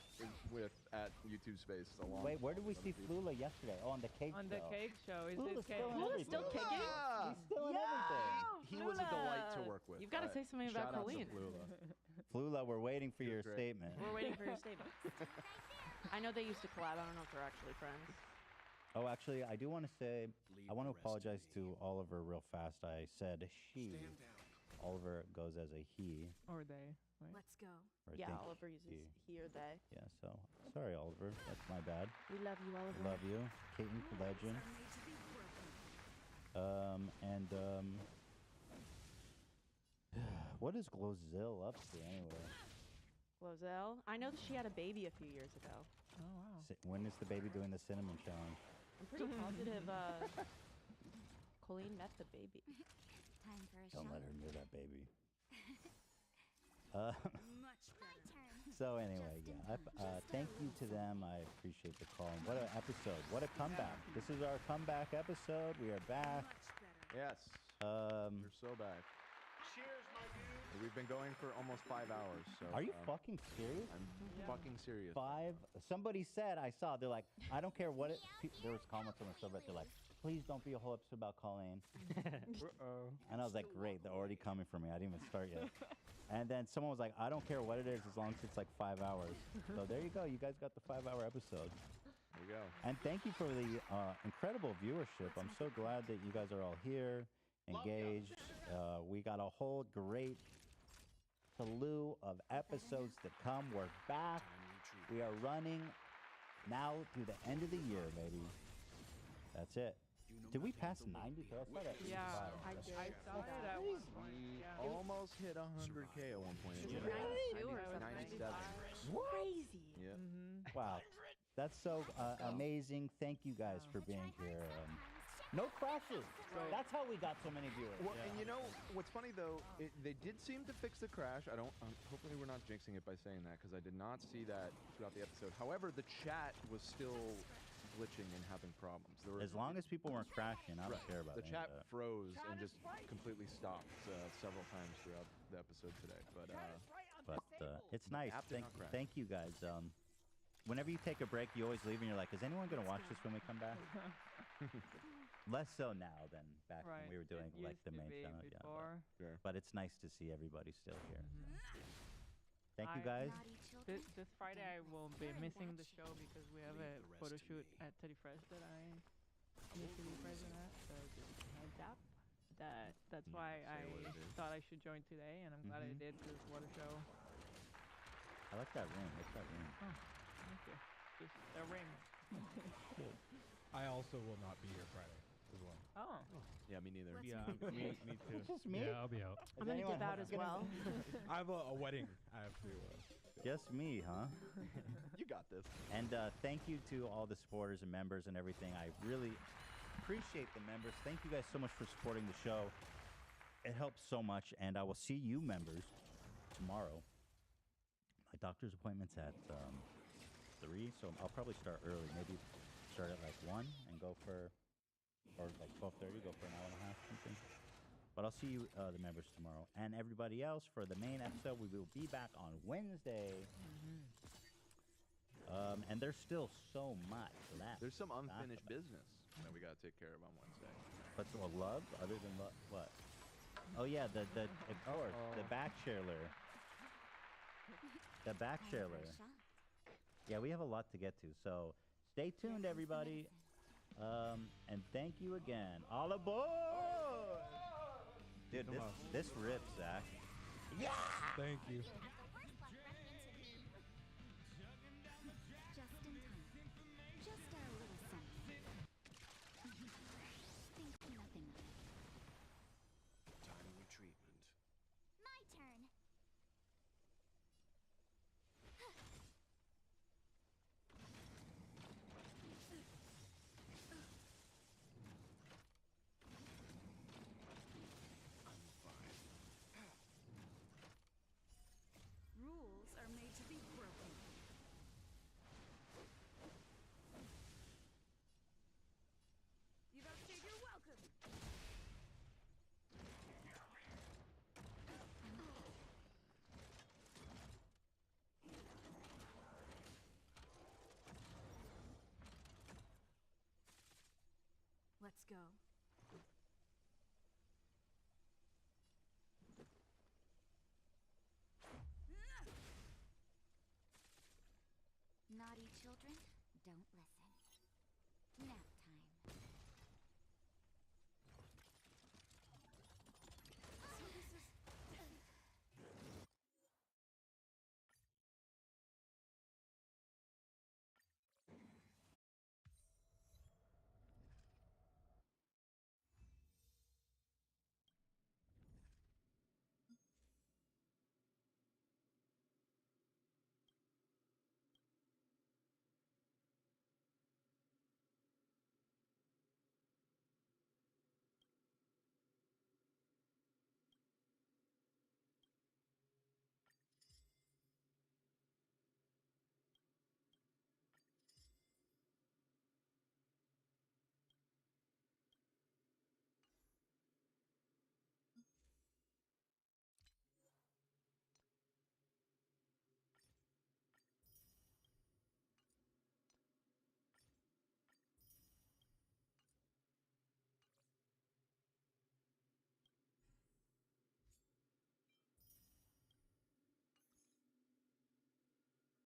with at YouTube Space along. Wait, where did we with see other people. Flula yesterday? Oh, on the cake On show. the cake show. Is Flula's it cake? still in Flula's everything. still kicking? Yeah. He's still in everything. He was a delight to work with. You've got to say something about Shout out to Colleen. Flula. Flula, we're waiting for He was your great. statement. We're waiting for your statement. I know they used to collab. I don't know if they're actually friends. Oh, actually, I do want to say, I want to apologize to Oliver real fast. I said she. Oliver goes as a he. Or they. Right? Let's go. Or I Yeah, think Oliver uses he or they. Yeah, so sorry, Oliver. That's my bad. We love you, Oliver. Love you. Kaiten, legend. What is Glozil up to anyway? Glozell. I know that she had a baby a few years ago. Oh wow. When is the baby doing the cinnamon challenge? I'm pretty positive Colleen met the baby. Time for a Don't shot. let her near that baby. Much better. So anyway, yeah. Thank you to them. I appreciate the call. And what an episode! What a comeback! This is our comeback episode. We are back. Yes. We're so back. Cheers, my dude. We've been going for almost 5 hours. So Are you fucking serious? I'm fucking serious. Somebody said, I saw, they're like, I don't care what it. There was comments on the subreddit. They're like, please don't be a whole episode about Colleen. And I was like, great, they're already coming for me. I didn't even start yet. And then someone was like, I don't care what it is as long as it's like 5 hours. So there you go. You guys got the 5-hour episode. There you go. And thank you for the incredible viewership. I'm so glad that you guys are all here, engaged. We got a whole great slew of episodes to come. We're back. We are running now through the end of the year, baby. That's it. Did we pass 90? I saw that. Yeah, 85. I That's saw it at one point. We Yeah. almost hit 100K at one point. Is Yeah. it 92 or 97. Crazy. Yeah. Wow. That's so amazing. Thank you guys for being here. No crashes. That's how we got so many viewers. Well, and you know what's funny though? They did seem to fix the crash. I don't. Hopefully, we're not jinxing it by saying that because I did not see that throughout the episode. However, the chat was still glitching and having problems. There were, As long as people weren't crashing, I don't care about the any chat of that. froze and just completely stopped several times throughout the episode today. But It's nice. app did not crash. Thank you guys. Whenever you take a break, you always leave and you're like, is anyone going to watch this when we come back? Less so now than back when we were doing It like the used to main be channel. before. But it's nice to see everybody still here. Thank you I- guys. This Friday I will be missing the show because we have a photo shoot at Teddy Fresh that I need to be present at. So just heads up. That's why I thought I should join today, and I'm glad I did because what a show. I like that ring. What's that ring? Oh, thank you. Just a ring. I also will not be here Friday as well. Oh. Yeah, me neither. Yeah, me too. Just me? Yeah, I'll be out. I'm going to dip out as well. I have a wedding. I have to. Just me, huh? You got this. And thank you to all the supporters and members and everything. I really appreciate the members. Thank you guys so much for supporting the show. It helps so much. And I will see you members tomorrow. My doctor's appointment's at 3, so I'll probably start early. Maybe start at like 1 and go for, or like 12:30, go for an hour and a half, something. But I'll see you, the members, tomorrow. And everybody else, for the main episode, we will be back on Wednesday. And there's still so much left. There's some to talk unfinished about. business that we got to take care of on Wednesday. But love, other than what? Oh yeah, the of course, the back sharer. The back sharer. Yeah, we have a lot to get to, so stay tuned, everybody. And thank you again. All aboard! Dude, this rips, Zach. Yeah! Thank you. Just in time. Just our little something. Think nothing of it. Timely treatment. My turn. I'm fine. go. Naughty children, don't listen.